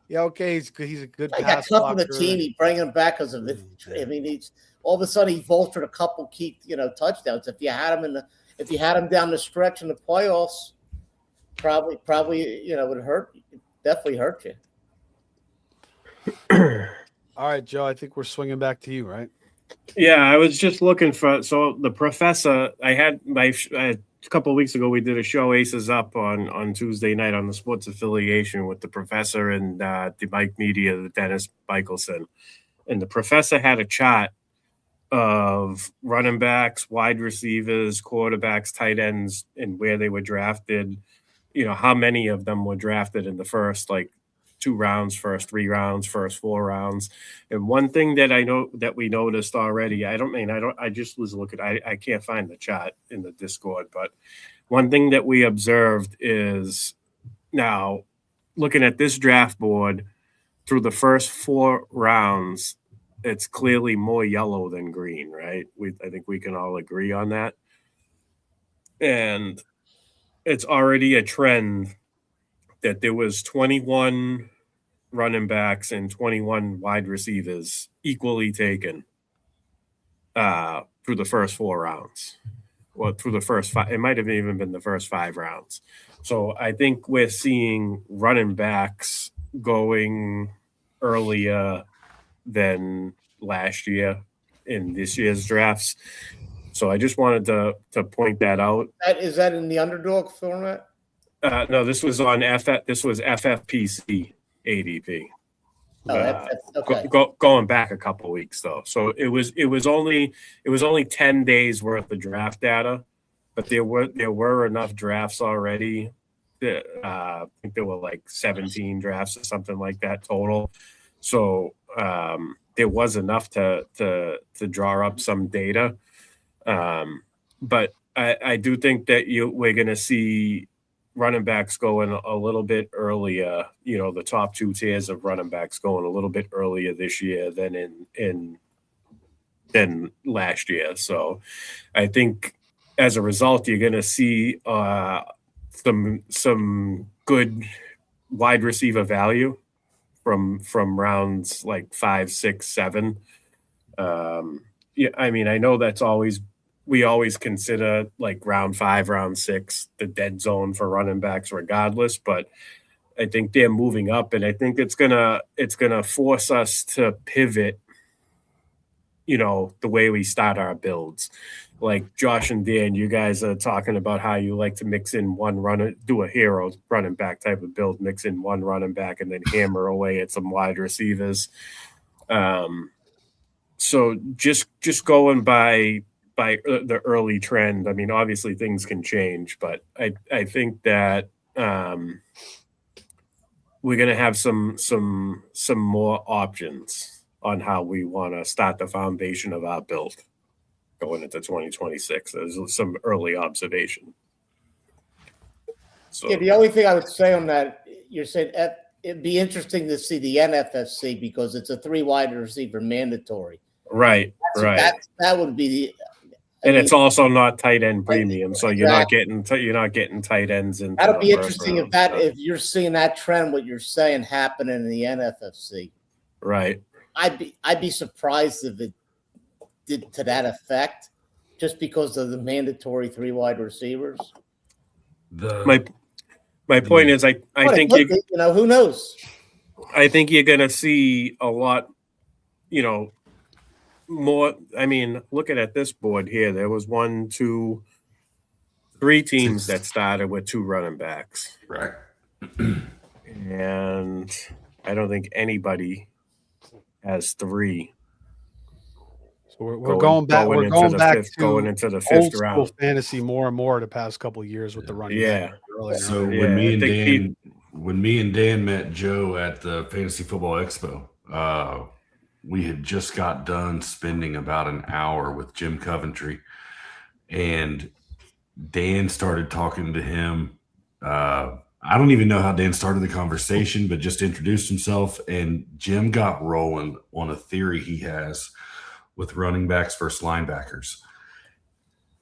okay, he's a good pass blocker. Tough on the team. He bring him back because of it. He's all of a sudden he vultured a couple key touchdowns. If you had him down the stretch in the playoffs, probably would hurt. Definitely hurt you. All right, Joe. I think we're swinging back to you, right? Yeah, I was just looking for. So the professor, a couple of weeks ago, we did a show Aces Up on Tuesday night on the sports affiliation with the professor and the Mike Media, the Dennis Michelson, and the professor had a chart of running backs, wide receivers, quarterbacks, tight ends, and where they were drafted. How many of them were drafted in the first 2 rounds, first 3 rounds, first 4 rounds. And one thing that I know that we noticed already, I just was looking, I can't find the chat in the Discord, but one thing that we observed is now looking at this draft board through the first 4 rounds, it's clearly more yellow than green, right? I think we can all agree on that. And it's already a trend that there was 21 running backs and 21 wide receivers equally taken through the first 4 rounds. Well, through the first 5, it might have even been the first 5 rounds. So I think we're seeing running backs going earlier than last year in this year's drafts. So I just wanted to point that out. Is that in the underdog format? No, this was on This was FFPC ADP. Okay. Going back a couple of weeks though, so it was only 10 days worth of draft data, but there were enough drafts already. I think there were 17 drafts or something like that total. So there was enough to draw up some data. But I do think that we're going to see running backs going a little bit earlier. The top 2 tiers of running backs going a little bit earlier this year than last year. So I think as a result, you're going to see some good wide receiver value from rounds like 5, 6, 7. I mean, I know we always consider like round 5, round 6 the dead zone for running backs regardless, but I think they're moving up, and I think it's gonna force us to pivot, the way we start our builds. Like Josh and Dan, you guys are talking about how you like to mix in one runner, do a hero running back type of build, mix in one running back, and then hammer away at some wide receivers. So just going by the early trend. I mean, obviously things can change, but I think that we're going to have some more options on how we want to start the foundation of our build going into 2026. There's some early observation. So the only thing I would say on that, you're saying it'd be interesting to see the NFFC because it's a 3 wide receiver mandatory. Right. That would be and it's also not tight end premium, so you're not getting tight ends in. That'll be interesting if you're seeing that trend, what you're saying happen in the NFFC. Right. I'd be surprised if it did to that effect, just because of the mandatory 3 wide receivers. My point is, I think who knows. I think you're going to see a lot, more. I mean, looking at this board here, there was 1, 2, 3 teams that started with 2 running backs, Right. And I don't think anybody has 3. So we're going back. We're going back to going into the 5th old round. school fantasy more and more the past couple of years with the running back. So Yeah, when me and Dan met Joe at the Fantasy Football Expo, we had just got done spending about an hour with Jim Coventry, and Dan started talking to him. I don't even know how Dan started the conversation, but just introduced himself, and Jim got rolling on a theory he has with running backs versus linebackers.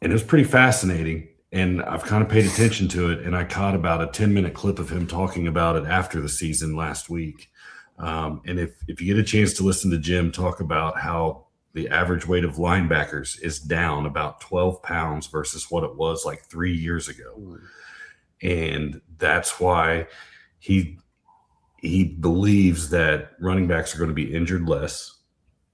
And it was pretty fascinating, and I've kind of paid attention to it, and I caught about a 10-minute clip of him talking about it after the season last week. And if you get a chance to listen to Jim talk about how the average weight of linebackers is down about 12 pounds versus what it was like 3 years ago. And that's why he believes that running backs are going to be injured less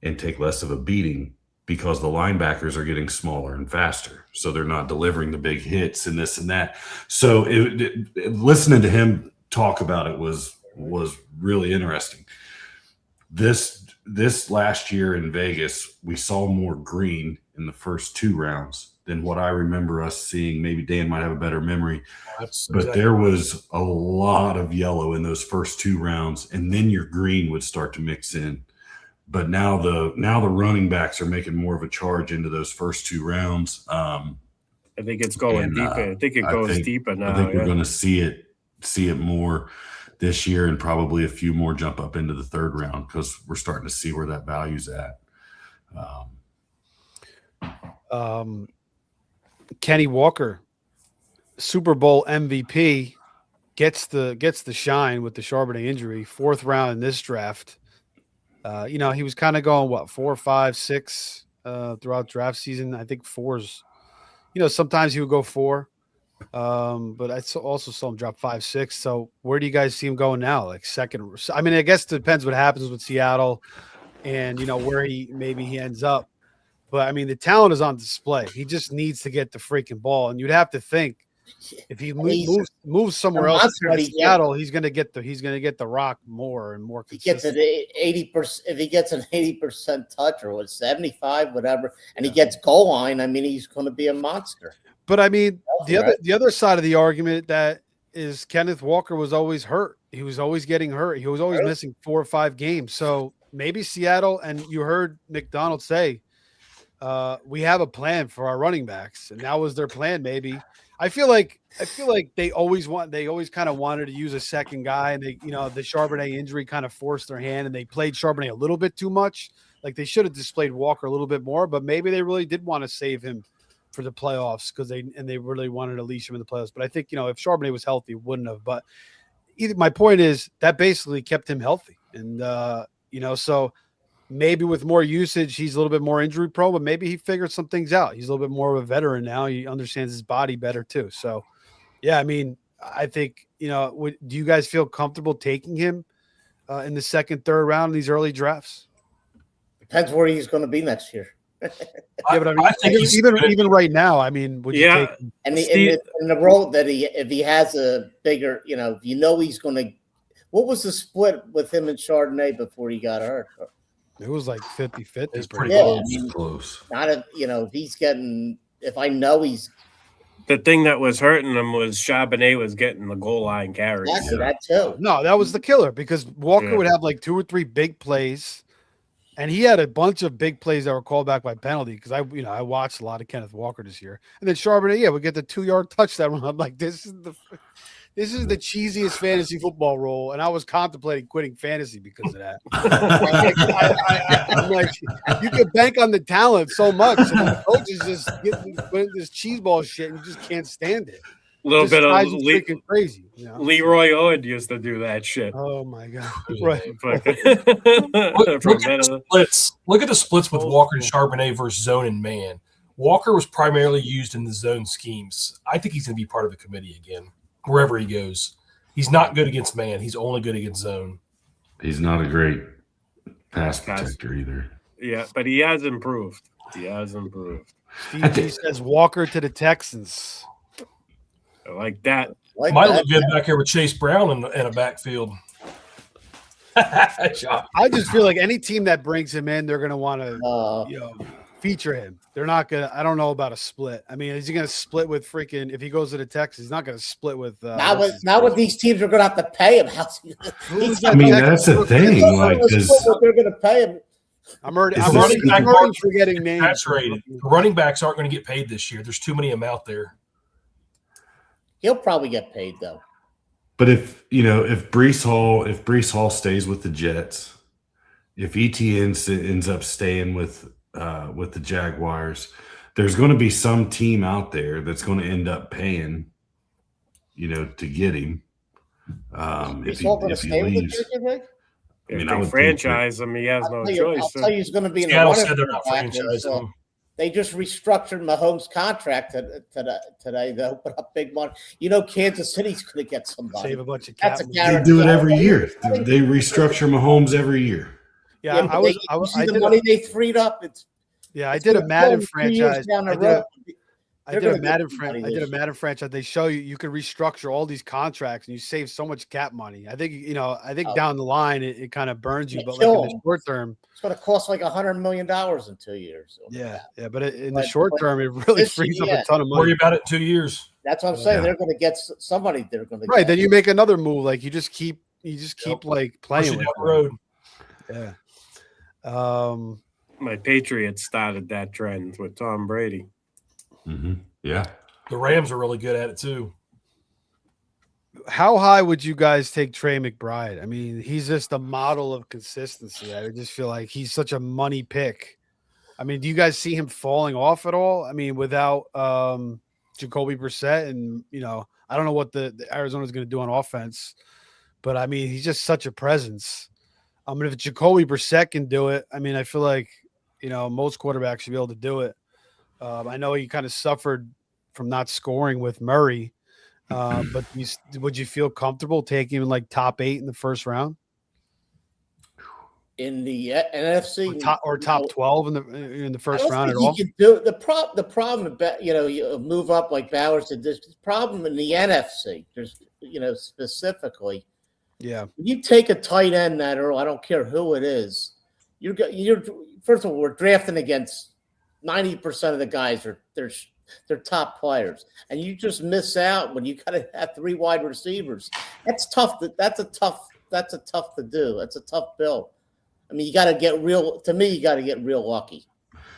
and take less of a beating because the linebackers are getting smaller and faster. So they're not delivering the big hits and this and that. So listening to him talk about it was really interesting. This last year in Vegas, we saw more green in the first 2 rounds than what I remember us seeing. Maybe Dan might have a better memory, but there was a lot of yellow in those first 2 rounds, and then your green would start to mix in. But now the running backs are making more of a charge into those first 2 rounds. I think it's going deeper. I think it goes deeper now. I think we're going to see it more this year, and probably a few more jump up into the 3rd round because we're starting to see where that value's at. Kenny Walker, Super Bowl MVP, gets the shine with the Charbonnet injury. 4th round in this draft. He was kind of going 4, 5, 6 throughout draft season. I think 4's. Sometimes he would go 4. But I also saw him drop 5, 6. So where do you guys see him going now? Like 2nd? I mean, I guess it depends what happens with Seattle and, where he ends up. But I mean, the talent is on display. He just needs to get the freaking ball. And you'd have to think if he moves somewhere else like Seattle, he's going to get the rock more and more consistent. He gets 80%. If he gets an 80% touch or 75, whatever, and he gets goal line, I mean, he's going to be a monster. But I mean, the other side of the argument that is Kenneth Walker was always hurt. He was always getting hurt. He was always missing 4 or 5 games. So maybe Seattle, and you heard McDonald say, we have a plan for our running backs, and that was their plan. Maybe I feel like they always kind of wanted to use a second guy, and the Charbonnet injury kind of forced their hand, and they played Charbonnet a little bit too much. Like they should have displayed Walker a little bit more, but maybe they really did want to save him for the playoffs because they really wanted to leash him in the playoffs. But I think if Charbonnet was healthy, wouldn't have. But my point is that basically kept him healthy, and so. Maybe with more usage, he's a little bit more injury prone, but maybe he figured some things out. He's a little bit more of a veteran now. He understands his body better too. So, yeah, I mean, I think, do you guys feel comfortable taking him in the second, third round in these early drafts? Depends where he's going to be next year. Yeah, but I think even right now, I mean, would you take him? And in the role that if he has a bigger, he's going to. What was the split with him and Chardonnay before he got hurt? It was like 50-50. It's pretty close. Not if he's getting. If I know he's. The thing that was hurting him was Charbonnet was getting the goal line carries. Exactly, that too. No, that was the killer because Walker would have like 2 or 3 big plays, and he had a bunch of big plays that were called back by penalty because I watched a lot of Kenneth Walker this year, and then Charbonnet would get the 2-yard touchdown. I'm like, this is the cheesiest fantasy football role, and I was contemplating quitting fantasy because of that. I'm like, you can bank on the talent so much, and the coaches just putting this cheeseball shit, and you just can't stand it. A little bit of freaking crazy. Leroy Owen used to do that shit. Oh my god! Right. Look at the splits with Walker and Charbonnet versus zone and man. Walker was primarily used in the zone schemes. I think he's going to be part of the committee again. Wherever he goes, he's not good against man. He's only good against zone. He's not a great pass protector either. Yeah, but he has improved. Steve G says Walker to the Texans. I like that. Might look good back here with Chase Brown in a backfield. I just feel like any team that brings him in, they're going to want to feature him. They're not going to – I don't know about a split. I mean, is he going to split with freaking – if he goes to the Texans, he's not going to split with not what these teams are going to have to pay him. That's the thing. Like, what they're going to pay him. I'm already forgetting names. That's rated. Running backs aren't going to get paid this year. There's too many of them out there. He'll probably get paid though. But if Breece Hall stays with the Jets, if ETN ends up staying with the Jaguars, there's going to be some team out there that's going to end up paying, to get him. If he leaves, I would franchise him. He has no choice. I'll tell you, he's going to be in Seattle the said they're not franchising him. They just restructured Mahomes' contract today. They open up big money. Kansas City's going to get somebody. Save a bunch of cap. They do it every year. They restructure Mahomes every year. Yeah, I did the money they freed up. I did a Madden franchise. I did a Madden franchise. They show you can restructure all these contracts and you save so much cap money. I think down the line it kind of burns you, but like in the short term, it's going to cost like $100 million in 2 years. Yeah, but in the short term, it really frees up a ton of money. Worry about it in 2 years. That's what I'm saying. They're going to get somebody. They're going to right. Then you make another move. Like you just keep like playing with down the road. Yeah. My Patriots started that trend with Tom Brady. Mm-hmm. Yeah. The Rams are really good at it too. How high would you guys take Trey McBride? I mean, he's just a model of consistency. I just feel like he's such a money pick. I mean, do you guys see him falling off at all? I mean, without Jacoby Brissett, and I don't know what the Arizona's going to do on offense, but I mean, he's just such a presence. I mean, if Jacoby Brissett can do it, I mean, I feel like most quarterbacks should be able to do it. I know he kind of suffered from not scoring with Murray, but would you feel comfortable taking him like top 8 in the first round? In the NFC, or top 12 in the first round at all? Can do the problem about you move up like Bowers did. This problem in the NFC. There's specifically. Yeah. When you take a tight end that early, I don't care who it is. You're first of all, we're drafting against 90% of the guys they're top players, and you just miss out when you got to have 3 wide receivers. That's tough. That's a tough to do. That's a tough bill. I mean, you got to get real. To me, you got to get real lucky.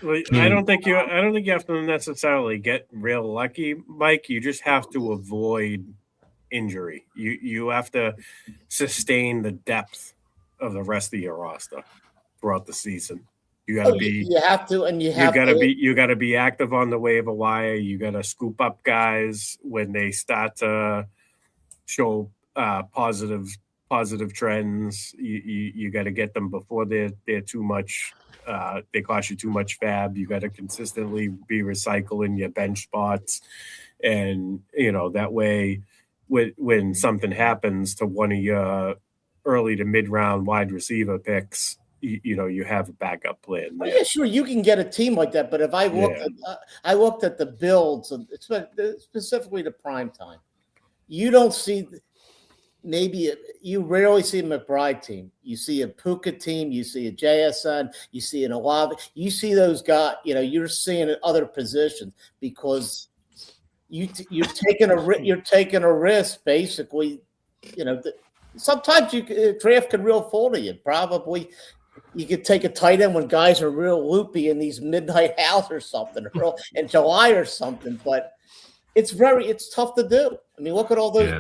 Well, I don't think you have to necessarily get real lucky, Mike. You just have to avoid injury. You have to sustain the depth of the rest of your roster throughout the season. You got to be. You have to, and you got to be active on the waiver wire. You got to scoop up guys when they start to show positive trends. You got to get them before they're too much. They cost you too much fab. You got to consistently be recycling your bench spots, and that way, when something happens to one of your early to mid round wide receiver picks, you have a backup plan. Oh, yeah, sure, you can get a team like that. But if I looked at the builds, specifically the prime time, you don't see. Maybe you rarely see a McBride team. You see a Puka team. You see a JSN. You see an Olave. You see those guys. You're seeing other positions because you're taking a risk. Basically, sometimes draft can real fool to you. Probably you could take a tight end when guys are real loopy in these midnight hours or something, or in July or something. But it's tough to do. I mean, look at all those. Yeah.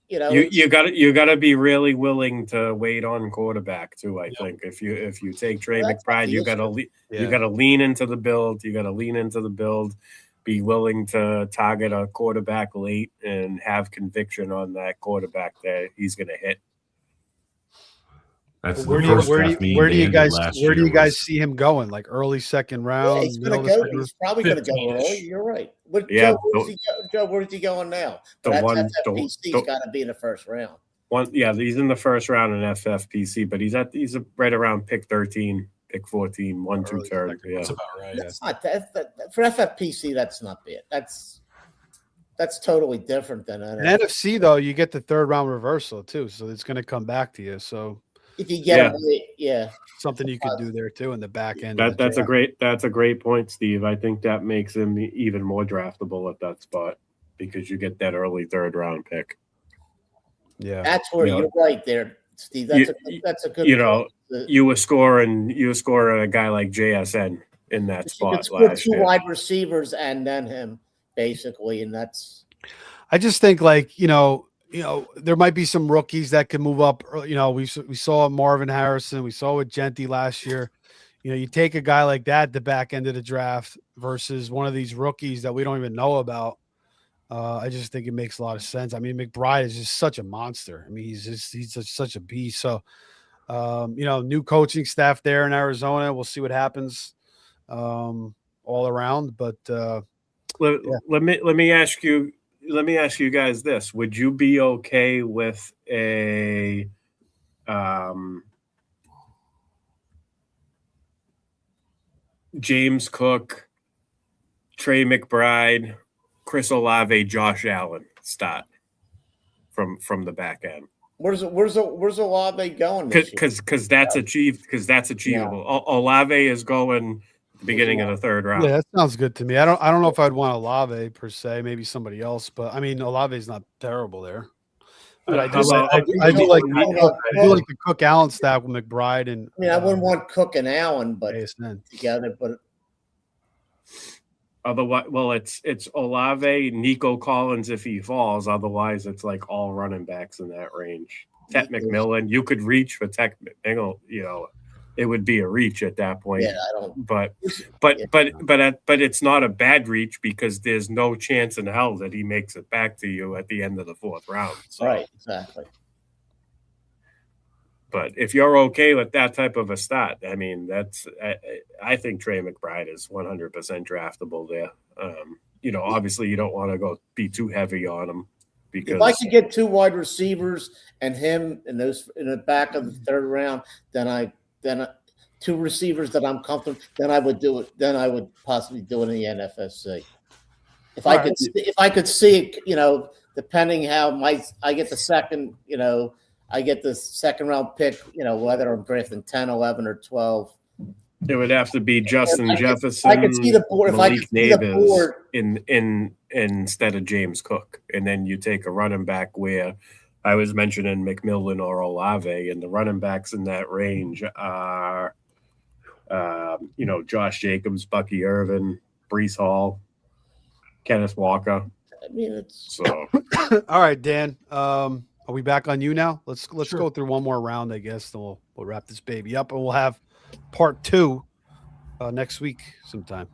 You got to be really willing to wait on quarterback too. I think if you take Trey McBride, you got to lean into the build. You got to lean into the build. Be willing to target a quarterback late and have conviction on that quarterback that he's going to hit. That's where do you guys see him going? Like early second round? Yeah, he's going to go. He's probably going to go early. You're right. But yeah, Joe, where's he going now? He's got to be in the first round. He's in the first round in FFPC, but he's right around pick 13, pick 14, 1, 2, 3rd. Yeah, that's about right. That's not for FFPC. That's not bad. That's totally different than NFC though. You get the third round reversal too, so it's going to come back to you. So. If you get him, something you could do there too in the back end. That's a great point, Steve. I think that makes him even more draftable at that spot because you get that early third round pick. Yeah, that's where you're right there, Steve. That's a good. You were scoring a guy like JSN in that spot last year. 2 wide receivers and then him basically, and that's. I just think there might be some rookies that can move up. We saw Marvin Harrison. We saw with Genty last year. You take a guy like that at the back end of the draft versus one of these rookies that we don't even know about. I just think it makes a lot of sense. I mean, McBride is just such a monster. I mean, he's such a beast. So, new coaching staff there in Arizona. We'll see what happens all around. But let me ask you. Let me ask you guys this. Would you be okay with a James Cook, Trey McBride, Chris Olave, Josh Allen start from the back end? Where's Olave going? Because that's achievable. Yeah. Olave is going the beginning of the third round. Yeah, that sounds good to me. I don't know if I'd want Olave per se, maybe somebody else, but I mean Olave's not terrible there. But I do like the Cook Allen stack with McBride and. I mean, I wouldn't want Cook and Allen, but together. But otherwise, well, it's Olave, Nico Collins if he falls. Otherwise, it's like all running backs in that range. Ted McMillan, you could reach for Ted McMillan. It would be a reach at that point. Yeah, I don't. But it's not a bad reach because there's no chance in hell that he makes it back to you at the end of the fourth round. So. Right, exactly. But if you're okay with that type of a start, I mean, I think Trey McBride is 100% draftable there. Obviously you don't want to go be too heavy on him. Because if I could get 2 wide receivers and him in the back of the third round, then 2 receivers that I'm comfortable, then I would do it. Then I would possibly do it in the NFFC. If I could see it, depending how I get the second, I get the second round pick, whether I'm drafting 10, 11, or 12. It would have to be Justin Jefferson. I could see the board. If I could see the board instead of James Cook, and then you take a running back where I was mentioning McMillan or Olave, and the running backs in that range are, Josh Jacobs, Bucky Irvin, Brees Hall, Kenneth Walker. I mean, it's So, All right, Dan. Are we back on you now? Let's Sure. go through one more round, I guess. Then we'll wrap this baby up, and we'll have part 2 next week sometime.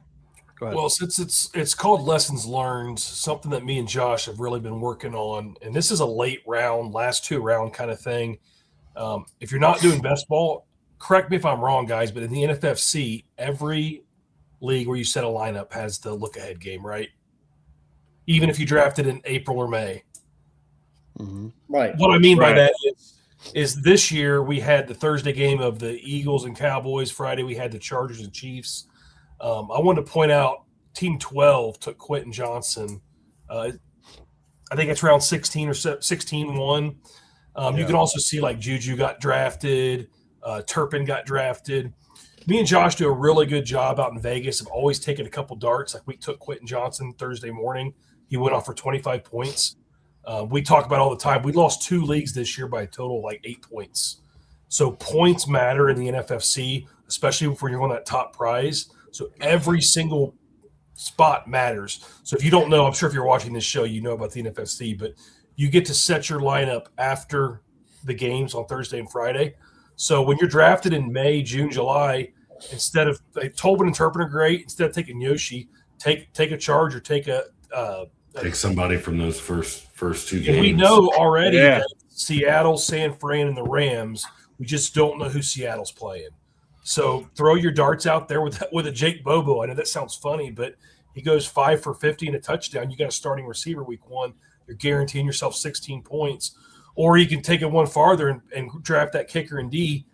Go ahead. Well, since it's called Lessons Learned, something that me and Josh have really been working on, and this is a late round, last 2 round kind of thing. If you're not doing best ball, correct me if I'm wrong, guys, but in the NFFC, every league where you set a lineup has the look-ahead game, right? Even if you drafted in April or May. Mm-hmm. right. What I mean by Right. that is this year we had the Thursday game of the Eagles and Cowboys. Friday we had the Chargers and Chiefs. I wanted to point out Team 12 took Quentin Johnson. I think it's round 16 or 16-1. You can also see like Juju got drafted. Turpin got drafted. Me and Josh do a really good job out in Vegas of always taking a couple darts. Like we took Quentin Johnson Thursday morning. He went off for 25 points. We talk about all the time. We lost 2 leagues this year by a total of like 8 points. So points matter in the NFFC, especially when you're on that top prize. So every single spot matters. So if you don't know, I'm sure if you're watching this show, you know about the NFFC, but you get to set your lineup after the games on Thursday and Friday. So when you're drafted in May, June, July, instead of Tobin and Turpin are great. Instead of taking Yoshi, take a charge or take somebody from those first 2 games. We know already Yeah. that Seattle, San Fran, and the Rams. We just don't know who Seattle's playing. So throw your darts out there with a Jake Bobo. I know that sounds funny, but he goes 5 for 50 and a touchdown. You got a starting receiver week 1. You're guaranteeing yourself 16 points. Or you can take it one farther and draft that kicker in D.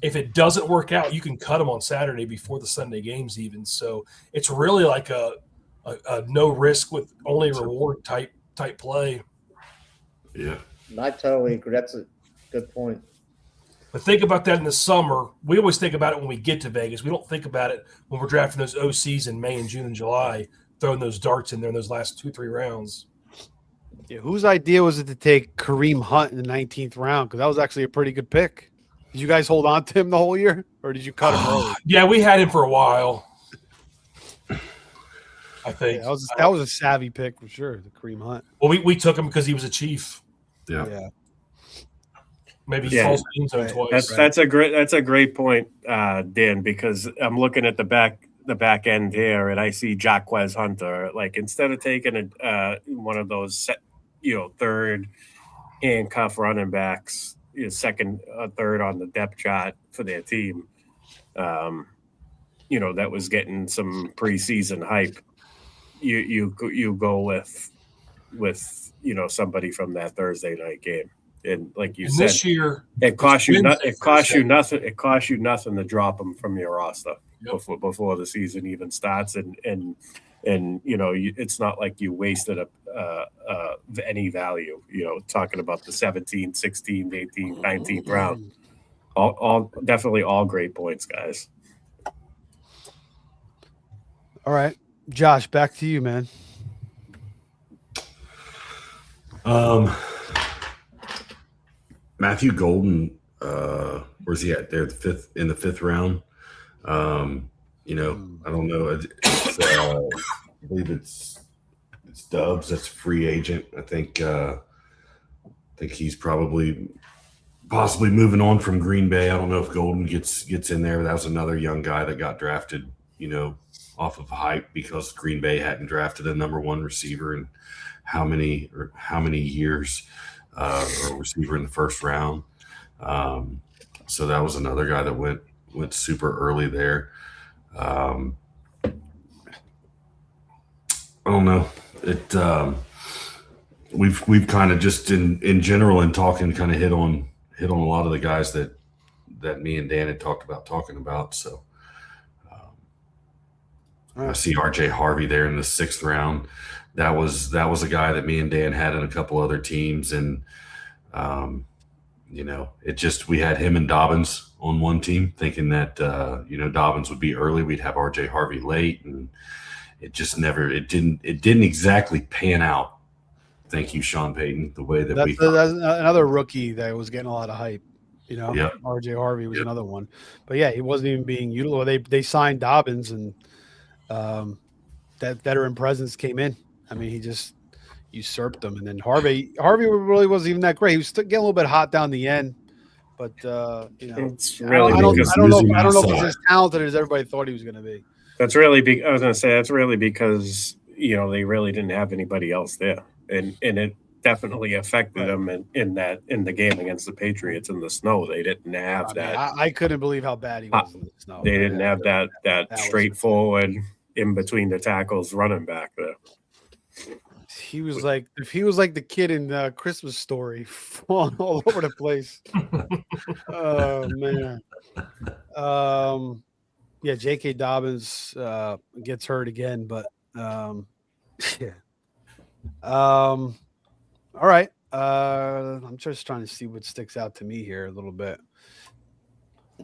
If it doesn't work out, you can cut him on Saturday before the Sunday games even. So it's really like a no risk with only reward type play. Yeah. I totally agree. That's a good point. But think about that in the summer. We always think about it when we get to Vegas. We don't think about it when we're drafting those OCs in May and June and July, throwing those darts in there in those last 2-3 rounds. Yeah, whose idea was it to take Kareem Hunt in the 19th round? Because that was actually a pretty good pick. Did you guys hold on to him the whole year, or did you cut him early? Yeah, we had him for a while. I think Yeah, that was a savvy pick for sure, the Kareem Hunt. Well, we took him because he was a Chief. Yeah. Maybe he Yeah. falls in zone twice. That's a great point, Dan, because I'm looking at the back end here, and I see Jaquez Hunter. Like instead of taking one of those third handcuff running backs, second or third on the depth chart for their team, that was getting some preseason hype. You go with somebody from that Thursday night game. And like you said, this year it costs you nothing. Wednesday, It costs you Thursday. nothing. It costs you nothing to drop them from your roster Yep. before the season even starts. And it's not like you wasted any value. Talking about the 17th, 16th, 18th, 19th round. All definitely all great points, guys. All right, Josh, back to you, man. Matthew Golden, where's he at? There, in the fifth round. I don't know. I believe it's Dubs. That's a free agent. I think he's possibly moving on from Green Bay. I don't know if Golden gets in there. That was another young guy that got drafted, off of hype because Green Bay hadn't drafted a number one receiver in how many years, or a receiver in the first round. So that was another guy that went super early there. I don't know. We've kind of just in general in talking kind of hit on a lot of the guys that me and Dan had talking about. So I see RJ Harvey there in the 6th round. That was a guy that me and Dan had in a couple other teams, and we had him and Dobbins on one team, thinking that Dobbins would be early. We'd have RJ Harvey late, and it didn't exactly pan out Thank you, Sean Payton. The way that That's another rookie that was getting a lot of hype. Yep. RJ Harvey was another one. But yeah, he wasn't even being utilized. They signed Dobbins, and that veteran presence came in. I mean, he just usurped them. And then Harvey really wasn't even that great. He was still getting a little bit hot down the end. But it's really I don't know if he's as talented as everybody thought he was going to be. That's really I was going to say that's really because they really didn't have anybody else there, and it definitely affected them in the game against the Patriots in the snow. They didn't have that. I couldn't believe how bad he was in the snow. They didn't have that straightforward in between the tackles running back there. He was like the kid in Christmas Story, falling all over the place. Oh man. Yeah, J.K. Dobbins gets hurt again, but yeah. All right. I'm just trying to see what sticks out to me here a little bit.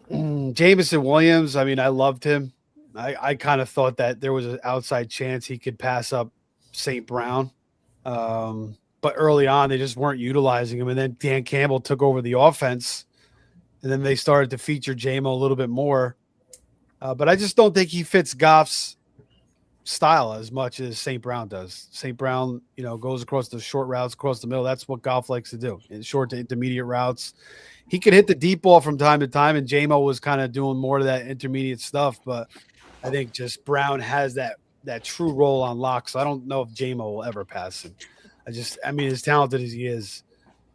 Jameson Williams, I mean, I loved him. I kind of thought that there was an outside chance he could pass up St. Brown. But early on, they just weren't utilizing him. And then Dan Campbell took over the offense. And then they started to feature JMO a little bit more. But I just don't think he fits Goff's style as much as St. Brown does. St. Brown, goes across the short routes, across the middle. That's what Goff likes to do, in short to intermediate routes. He could hit the deep ball from time to time, and JMO was kind of doing more of that intermediate stuff. But I think just Brown has that true role on lock. So I don't know if JMO will ever pass him. As talented as he is,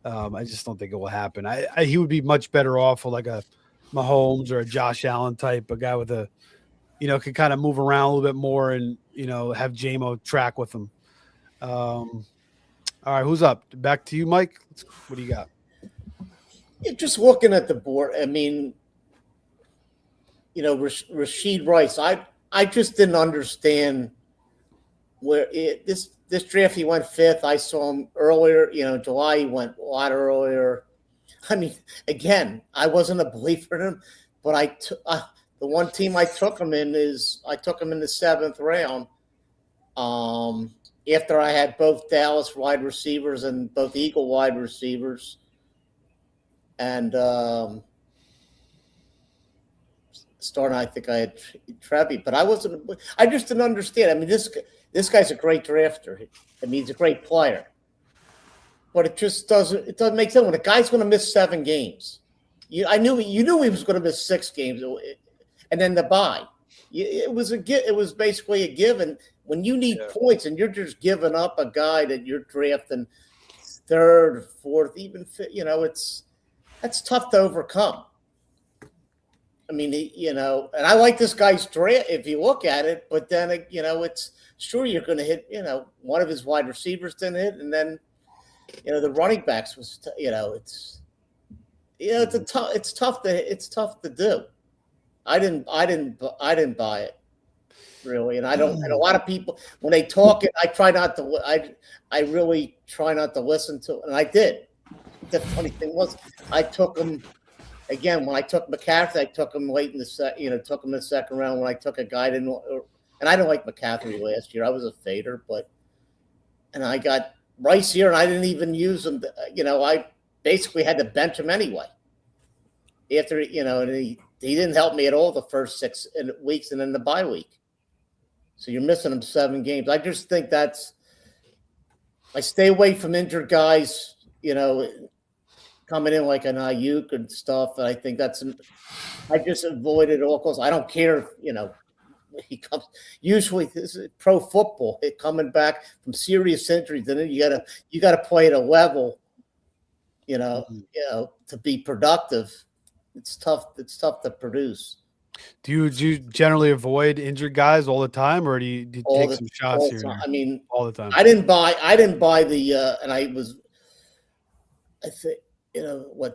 I just don't think it will happen. He would be much better off with like a Mahomes or a Josh Allen type, a guy with could kind of move around a little bit more and, have JMO track with him. All right, who's up? Back to you, Mike. What do you got? Just looking at the board, I mean, Rashid Rice, I just didn't understand where this draft he went 5th. I saw him earlier, July he went a lot earlier. I mean, again, I wasn't a believer in him, but the one team I took him in the 7th round. After I had both Dallas wide receivers and both Eagle wide receivers, and starting, I think I had Trevi, but I just didn't understand. I mean, this guy's a great drafter. I mean, he's a great player, but it doesn't make sense when a guy's going to miss 7 games. You knew he was going to miss 6 games, and then the bye. It was basically a given. When you need points and you're just giving up a guy that you're drafting 3rd, 4th, even 5th, that's tough to overcome. I mean, and I like this guy's draft if you look at it, but then, it's sure you're going to hit, one of his wide receivers didn't hit, and then, the running backs was, it's tough to do. I didn't buy it really, and I don't. And a lot of people when they talk it, I try not to. I really try not to listen to, and I did. The funny thing was, I took him. Again, when I took McCaffrey, I took him late in the took him in the 2nd round. When I took a guy, and I didn't like McCaffrey last year. I was a fader, and I got Rice here, and I didn't even use him. I basically had to bench him anyway. After and he didn't help me at all the first 6 weeks, and then the bye week. So you're missing him 7 games. I just think I stay away from injured guys. Coming in like an Ayuk and stuff. And I think I just avoid it all because I don't care, he comes usually this is pro football, coming back from serious injuries, and then you gotta play at a level, to be productive. It's tough to produce. Do you generally avoid injured guys all the time, or do you take some shots here? I mean, all the time. I didn't buy the and I think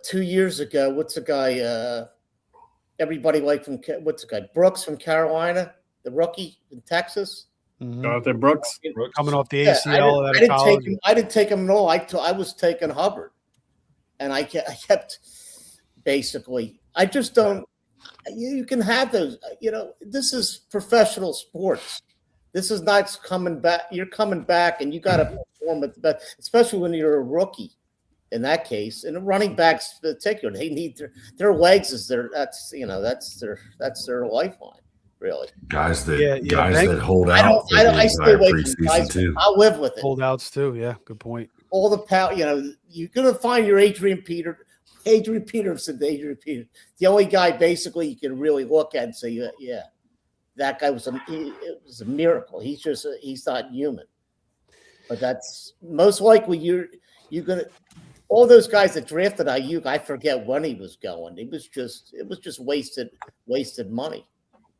2 years ago, what's the guy everybody liked what's the guy Brooks from Carolina, the rookie in Texas? Jonathan Brooks coming off the ACL. I didn't take him at all. I was taking Hubbard, and I kept basically. I just don't. You can have those. This is professional sports. This is not coming back. You're coming back, and you got to perform at the best, especially when you're a rookie. In that case, and the running backs in particular, they need their legs is that's their lifeline, really. Guys that hold out. I stay away from guys too. I'll live with it. Holdouts too, yeah, good point. All the power, you're gonna find your Adrian Peterson. The only guy basically you can really look at and say, yeah, that guy was it was a miracle. He's not human. But that's most likely you're gonna. All those guys that drafted Ayuk, I forget when he was going. It was just wasted money,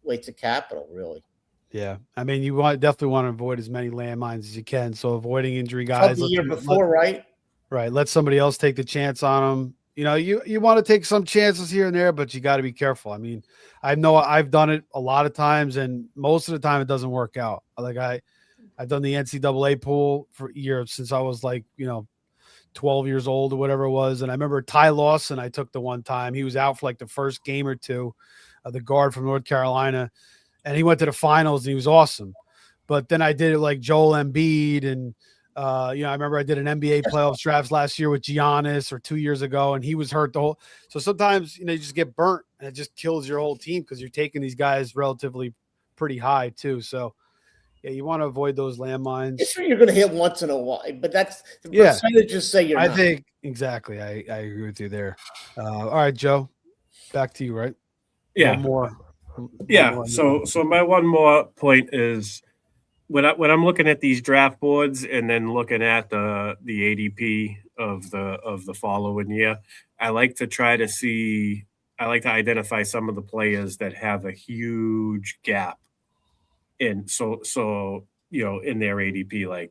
wasted capital, really. Yeah, I mean, you definitely want to avoid as many landmines as you can. So avoiding injury guys. The year before, right? Right. Let somebody else take the chance on them. You want to take some chances here and there, but you got to be careful. I mean, I know I've done it a lot of times, and most of the time it doesn't work out. Like I've done the NCAA pool for years since I was 12 years old or whatever it was. And I remember Ty Lawson, I took the one time. He was out for the first game or two, the guard from North Carolina. And he went to the finals and he was awesome. But then I did it like Joel Embiid. And, I remember I did an NBA playoffs drafts last year with Giannis or 2 years ago, and he was hurt the whole. So sometimes, you just get burnt and it just kills your whole team because you're taking these guys relatively pretty high too. So, yeah, you want to avoid those landmines. Sure, you're going to hit once in a while, but that's the percentages say you're not. I think exactly. I agree with you there. All right, Joe, back to you, right? Yeah. One more. Yeah. So my one more point is when I'm looking at these draft boards and then looking at the ADP of the following year, I like to identify some of the players that have a huge gap. And so in their ADP,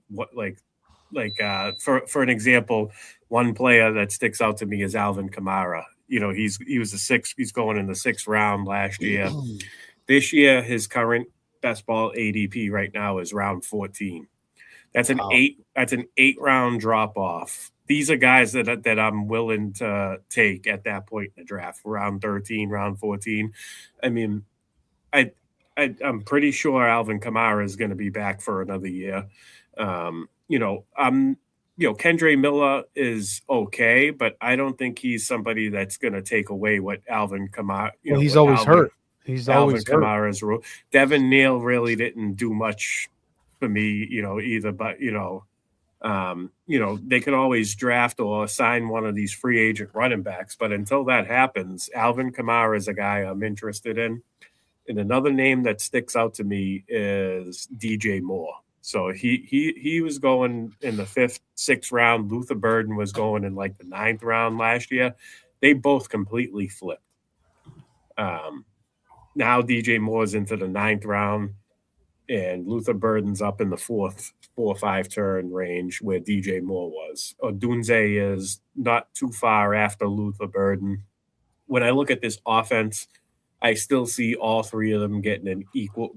for an example, one player that sticks out to me is Alvin Kamara. He was he's going in the 6th round last year. This year, his current best ball ADP right now is round 14. That's an 8-round drop off. These are guys that I'm willing to take at that point in the draft, round 13, round 14. I mean, I'm pretty sure Alvin Kamara is going to be back for another year. Kendre Miller is okay, but I don't think he's somebody that's going to take away what Alvin Kamara. He's always hurt. He's Alvin always hurt. Kamara's role. Devin Neal really didn't do much for me, either. But they can always draft or sign one of these free agent running backs. But until that happens, Alvin Kamara is a guy I'm interested in. And another name that sticks out to me is DJ Moore. So he was going in the 5th, 6th round. Luther Burden was going in the 9th round last year. They both completely flipped. Now DJ Moore's into the 9th round, and Luther Burden's up in the 4 or 5 turn range where DJ Moore was. Odunze is not too far after Luther Burden. When I look at this offense, I still see all three of them getting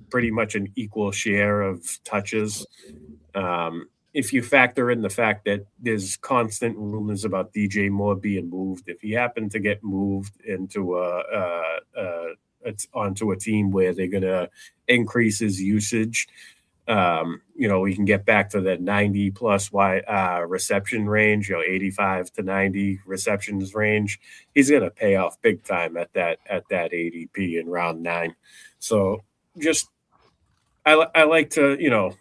pretty much an equal share of touches. If you factor in the fact that there's constant rumors about DJ Moore being moved, if he happened to get moved into onto a team where they're going to increase his usage, we can get back to that 90 plus reception range, 85 to 90 receptions range. He's going to pay off big time at that ADP in round 9. So I like to,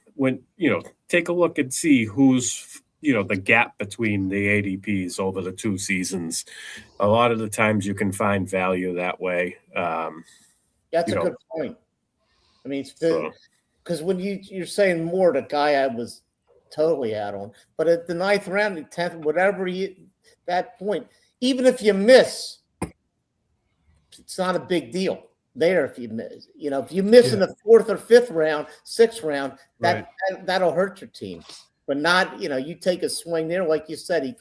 take a look and see who's, the gap between the ADPs over the 2 seasons. A lot of the times you can find value that way. That's a good point. I mean, because when you're saying Moore, the guy I was totally out on, but at the 9th round, the 10th, whatever that point, even if you miss, it's not a big deal there. If you miss, if you miss in the 4th or 5th round, 6th round, that'll hurt your team. But not, you take a swing there, like you said,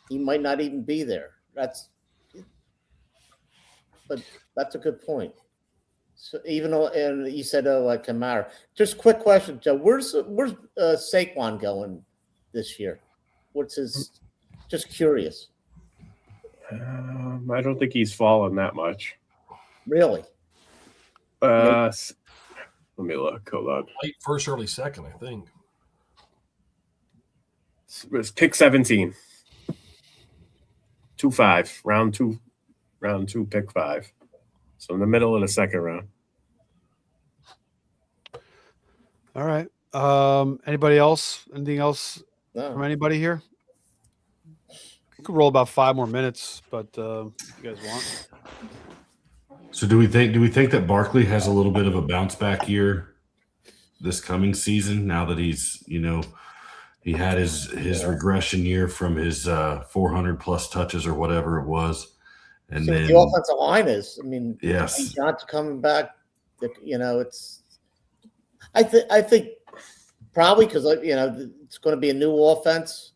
he might not even be there. That's a good point. So even though, and you said, like Kamara. Just quick question, Joe. Where's Saquon going this year? What's his? Just curious. I don't think he's fallen that much. Really? Let me look. Hold on. Late first, early second, I think. It was pick 17. 2-5. Round two, pick 5. So in the middle of the second round. All right. Anybody else? Anything else from anybody here? We could roll about 5 more minutes, but if you guys want. So do we think that Barkley has a little bit of a bounce back year this coming season now that he's, he had his regression year from his 400 plus touches or whatever it was. And then the offensive line is, yes, Johnson coming back, it's I think probably because it's going to be a new offense.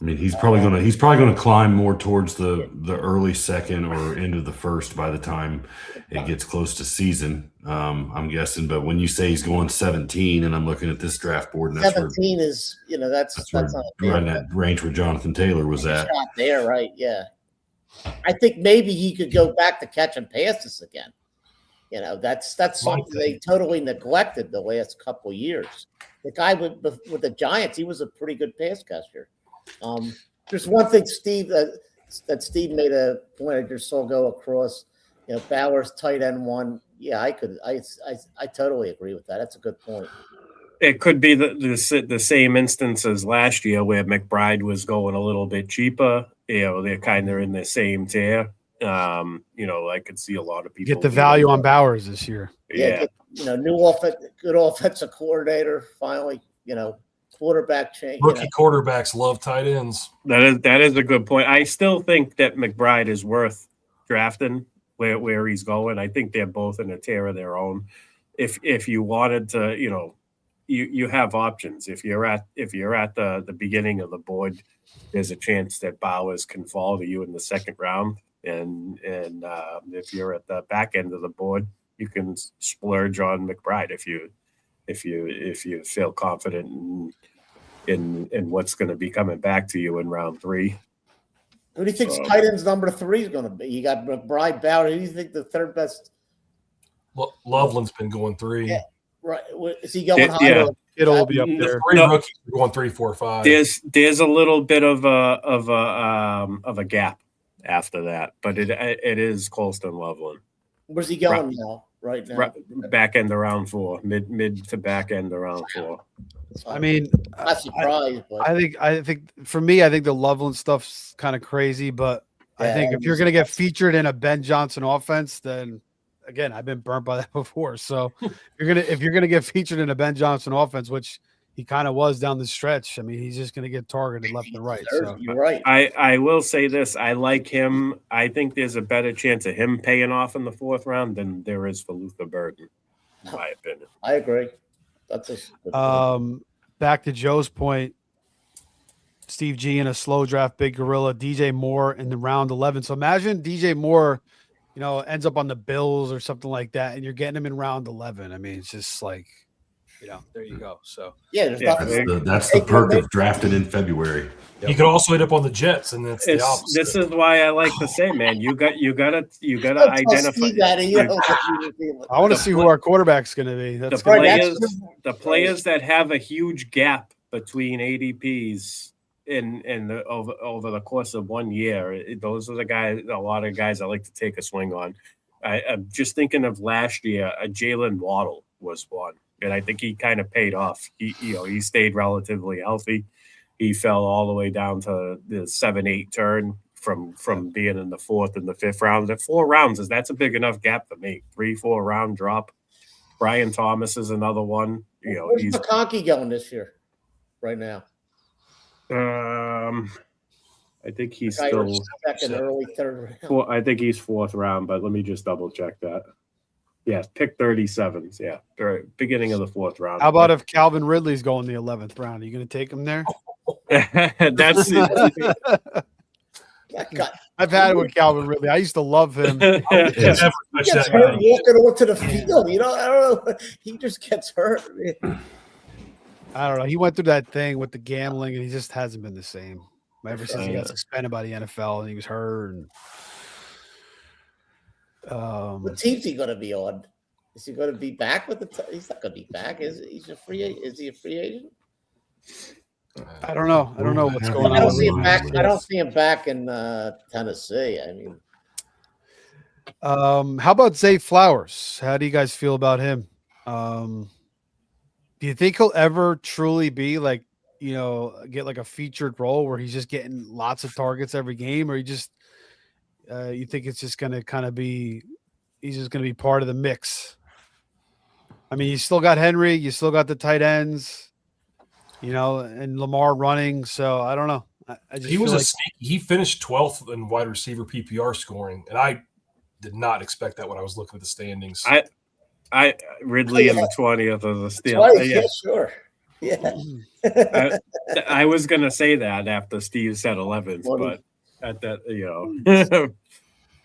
he's probably gonna climb more towards the early second or into the first by the time it gets close to season. I'm guessing, but when you say he's going 17, and I'm looking at this draft board, and 17 is that's right not in that range where Jonathan Taylor was at. Not there, right? Yeah, I think maybe he could go back to catching passes again. That's something they totally neglected the last couple of years. The guy with the Giants, he was a pretty good pass catcher. There's one thing, Steve, that Steve made a point. I just saw go across. Bowers tight end 1. Yeah, I totally agree with that. That's a good point. It could be the same instance as last year where McBride was going a little bit cheaper. They're kind of in the same tier. I could see a lot of people get the value on Bowers this year. Yeah. Good offensive coordinator. Finally, quarterback change. Rookie quarterbacks love tight ends. That is a good point. I still think that McBride is worth drafting where he's going. I think they're both in a tier of their own. If you wanted to, you have options. If you're at the beginning of the board, there's a chance that Bowers can fall to you in the second round. And if you're at the back end of the board, you can splurge on McBride if you feel confident in what's going to be coming back to you in round 3. Who do you think tight end's number 3 is going to be? You got McBride, Bauer. Who do you think the third best? Loveland's been going 3. Yeah, right. Is he going high? Yeah. It'll be up there. 3 rookies are going 3, 4, 5. There's a little bit of a gap after that, but it is Colston Loveland. Where's he going now? Right now, back end of round 4, mid to back end of round 4. I'm surprised. I think for me, I think the Loveland stuff's kind of crazy, but I think if you're going to get featured in a Ben Johnson offense, then again, I've been burnt by that before. So if you're gonna get featured in a Ben Johnson offense, which he kind of was down the stretch, he's just gonna get targeted left and right. So you're right. I will say this: I like him. I think there's a better chance of him paying off in the 4th round than there is for Luther Burden, in my opinion. I agree. That's a good point. Back to Joe's point. Steve G in a slow draft, big gorilla. DJ Moore in the round 11. So imagine DJ Moore, ends up on the Bills or something like that, and you're getting him in round 11. It's just like, there you go. So there's nothing. That's the perk of drafting in February. You could also end up on the Jets, and that's the opposite. This is why I like to say, man, you gotta identify. I want to see who our quarterback's going to be. That's the players that have a huge gap between ADPs over the course of 1 year. Those are the guys. A lot of guys I like to take a swing on. I'm just thinking of last year. Jalen Waddle was one, and I think he kind of paid off. He stayed relatively healthy. He fell all the way down to the 7-8 turn from being in the 4th and the 5th round. At 4 rounds, that's a big enough gap for me. 3-4 round drop. Brian Thomas is another one. Where's McConkey going this year? Right now, I think he's still second, early 3rd round. I think he's 4th round, but let me just double check that. Yeah, pick 37s. Yeah, beginning of the 4th round. How about if Calvin Ridley's going the 11th round? Are you going to take him there? That's I've had it with Calvin Ridley. I used to love him. He gets hurt walking onto the field. I don't know. He just gets hurt. I don't know. He went through that thing with the gambling, and he just hasn't been the same ever since he got suspended by the NFL and he was hurt. What team's he going to be on? Is he going to be back with the? He's not going to be back. Is he a free agent? I don't know. I don't know what's going on. I don't see him back. I don't see him back in Tennessee. I mean, how about Zay Flowers? How do you guys feel about him? Do you think he'll ever truly be like, get like a featured role where he's just getting lots of targets every game, or you think it's just going to kind of be, he's just going to be part of the mix? I mean, you still got Henry, you still got the tight ends, and Lamar running. So I don't know. He was he finished 12th in wide receiver PPR scoring, and I did not expect that when I was looking at the standings. Ridley in the 20th of the steal. Yeah, sure. Yeah. I was going to say that after Steve said 11th, but at that,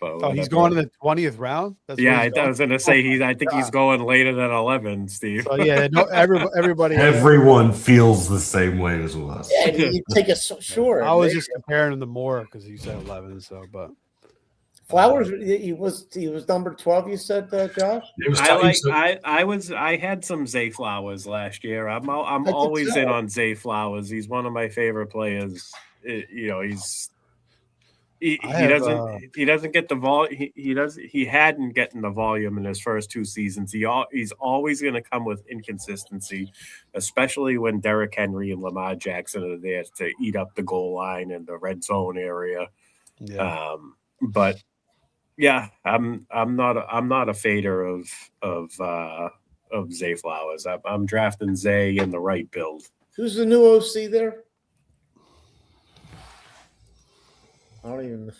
but he's going in the 20th round. I was going to say I think he's going later than 11, Steve. So yeah, no, everybody. Everyone feels the same way as us. Yeah, you take it sure. I was just comparing him to Moore because he said 11. So, but Flowers, he was number 12. You said, Josh. I had some Zay Flowers last year. I'm always in on Zay Flowers. He's one of my favorite players. He doesn't get the volume. He hadn't gotten the volume in his first two seasons. He's always going to come with inconsistency, especially when Derrick Henry and Lamar Jackson are there to eat up the goal line and the red zone area. Yeah. But yeah, I'm not a fader of Zay Flowers. I'm drafting Zay in the right build. Who's the new OC there? I don't even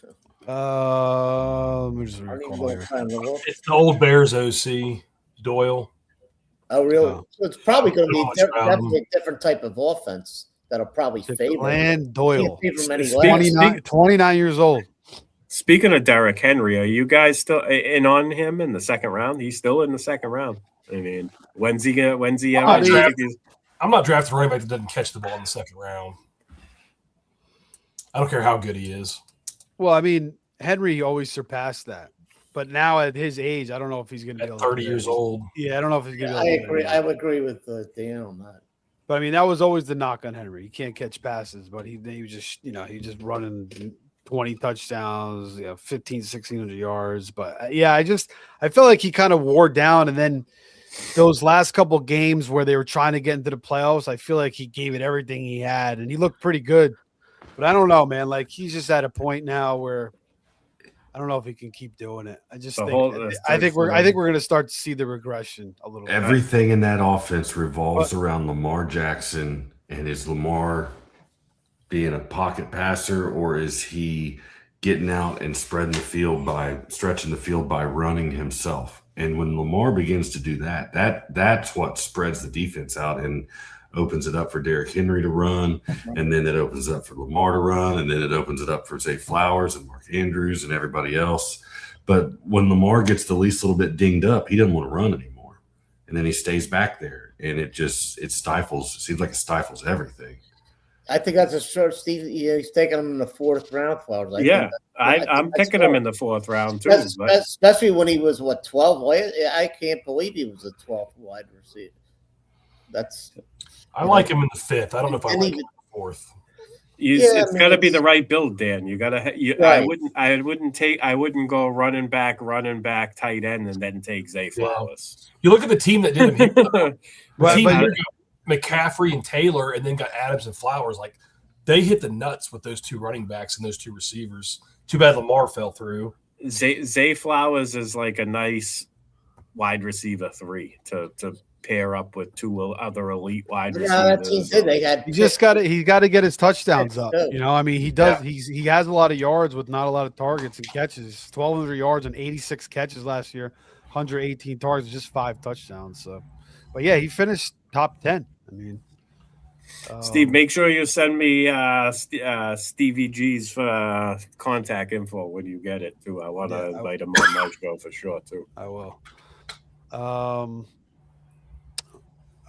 know. Let me just recall here. It's the old Bears OC, Doyle. Oh, really? So it's probably going to be definitely a different type of offense that'll probably favor him. Doyle. 29 years old. Speaking of Derrick Henry, are you guys still in on him in the second round? He's still in the second round. I mean, when's he ever? I'm not drafting a running back that doesn't catch the ball in the second round. I don't care how good he is. Well, I mean, Henry always surpassed that. But now at his age, I don't know if he's going to be at 30 years old. Yeah, I don't know if he's going to be able to. I would agree with Dan on that. But I mean, that was always the knock on Henry. He can't catch passes, but he was just, he just running 20 touchdowns, 1,600 yards. But yeah, I felt like he kind of wore down. And then those last couple games where they were trying to get into the playoffs, I feel like he gave it everything he had, and he looked pretty good. But I don't know, man. Like, he's just at a point now where I don't know if he can keep doing it. I think we're going to start to see the regression a little bit. Everything in that offense revolves around Lamar Jackson. And is Lamar being a pocket passer, or is he getting out and stretching the field by running himself? And when Lamar begins to do that's what spreads the defense out and opens it up for Derrick Henry to run, and then it opens it up for Lamar to run, and then it opens it up for Zay Flowers and Mark Andrews and everybody else. But when Lamar gets the least little bit dinged up, he doesn't want to run anymore. And then he stays back there, and it stifles. It seems like it stifles everything. I think that's a short. Steve, he's taking him in the fourth round. Flowers. I'm picking him in the fourth round too. Especially when he was 12. I can't believe he was a 12th wide receiver. I like him in the fifth. I don't know if I like him in the fourth. It's got to be the right build, Dan. You got to. Right. I wouldn't go running back, tight end, and then take Zay Flowers. You look at the team that did him. McCaffrey and Taylor, and then got Adams and Flowers. Like, they hit the nuts with those two running backs and those two receivers. Too bad Lamar fell through. Zay Flowers is like a nice wide receiver 3 to pair up with two other elite wide receivers. He got to get his touchdowns up. I mean, he does. Yeah. He has a lot of yards with not a lot of targets and catches. 1,200 yards and 86 catches last year, 118 targets, just 5 touchdowns. So, but yeah, he finished top 10. I mean, Steve, make sure you send me Stevie G's contact info when you get it too. I want to invite him on my show for sure too. I will. All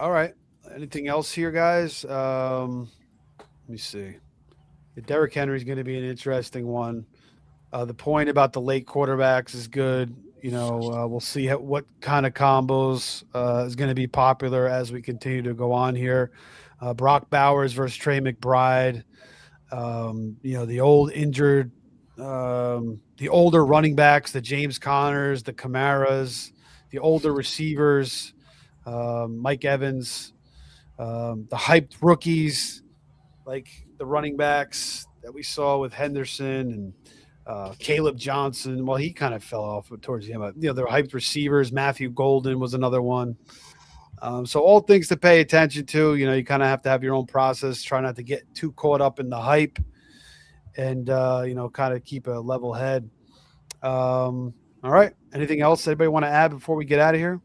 right. Anything else here, guys? Let me see. Derrick Henry's going to be an interesting one. The point about the late quarterbacks is good. We'll see what kind of combos is going to be popular as we continue to go on here. Brock Bowers versus Trey McBride. The old injured, the older running backs, the James Connors, the Camaras, the older receivers, Mike Evans, the hyped rookies like the running backs that we saw with Henderson and Caleb Johnson. Well, he kind of fell off towards the end. But, the hyped receivers. Matthew Golden was another one. So all things to pay attention to. You kind of have to have your own process. Try not to get too caught up in the hype, and kind of keep a level head. All right. Anything else anybody want to add before we get out of here?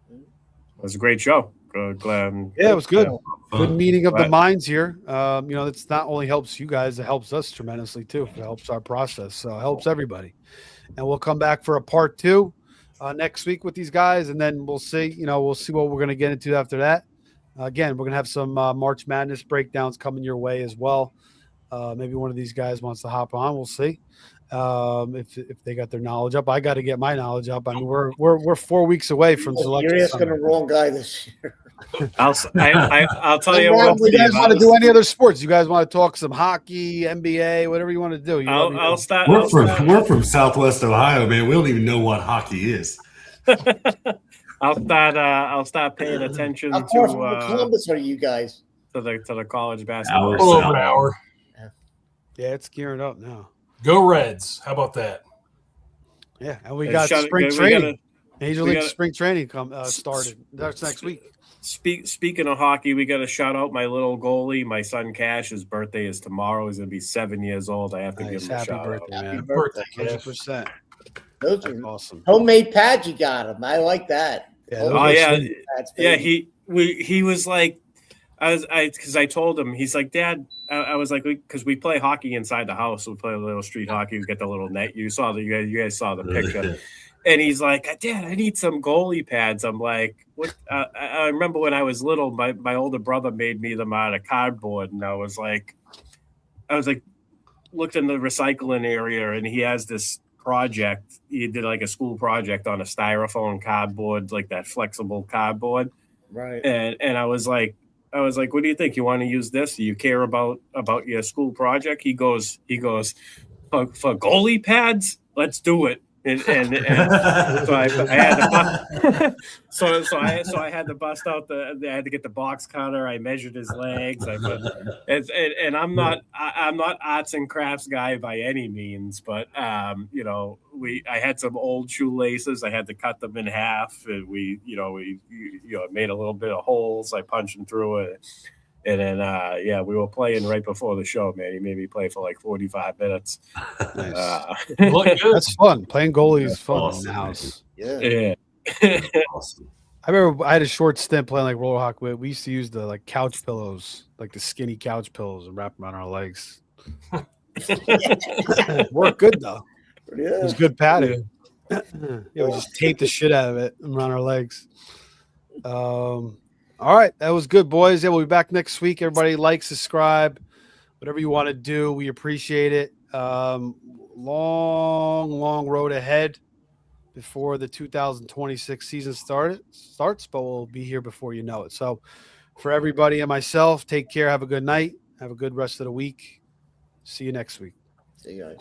It was a great show. Glad. Yeah, it was good. Good meeting of the minds here. It's not only helps you guys, it helps us tremendously too. It helps our process. So it helps everybody. And we'll come back for a part 2 next week with these guys, and then we'll see. We'll see what we're going to get into after that. Again, we're going to have some March Madness breakdowns coming your way as well. Maybe one of these guys wants to hop on. We'll see if they got their knowledge up. I got to get my knowledge up. I mean, we're 4 weeks away from selection. You're asking the wrong guy this year. I'll tell you what. You guys want to do any other sports? You guys want to talk some hockey, NBA, whatever you want to do? I'll start. We're from Southwest Ohio, man. We don't even know what hockey is. I'll start paying attention How far from Columbus are you guys? To the college basketball. Over an hour. Yeah, it's gearing up now. Go Reds! How about that? Yeah, and we got spring training. Major League spring training started. That's next week. Speaking of hockey, we got to shout out my little goalie, my son Cash. His birthday is tomorrow. He's going to be 7 years old. I have to give him a shout out. Happy birthday, 100%. Those are awesome. Homemade pads you got him. I like that. Yeah. Yeah. He was like, because I told him, he's like, Dad. I was like, because we play hockey inside the house. We play a little street hockey. We get the little net. You guys saw the picture. And he's like, Dad, I need some goalie pads. I'm like, what? I remember when I was little, my older brother made me them out of cardboard. And I was like, looked in the recycling area, and he has this project. He did like a school project on a styrofoam cardboard, like that flexible cardboard. Right. And I was like, what do you think? You want to use this? Do you care about your school project? He goes, for goalie pads? Let's do it. And so I had to I had to bust out I had to get the box cutter. I measured his legs. And I'm not arts and crafts guy by any means, but I had some old shoelaces. I had to cut them in half, and we made a little bit of holes. I punched them through it. And then, we were playing right before the show, man. He made me play for like 45 minutes. Nice. That's fun. Playing goalie is fun awesome, in the house. Yeah. Awesome. I remember I had a short stint playing like roller hockey. We used to use the like couch pillows, like the skinny couch pillows, and wrap them on our legs. Worked good though. Yeah. It was good padding. We just taped the shit out of it around our legs. All right, that was good, boys. Yeah, we'll be back next week. Everybody like, subscribe, whatever you want to do. We appreciate it. Long road ahead before the 2026 season starts, but we'll be here before you know it. So for everybody and myself, take care. Have a good night. Have a good rest of the week. See you next week. See you guys.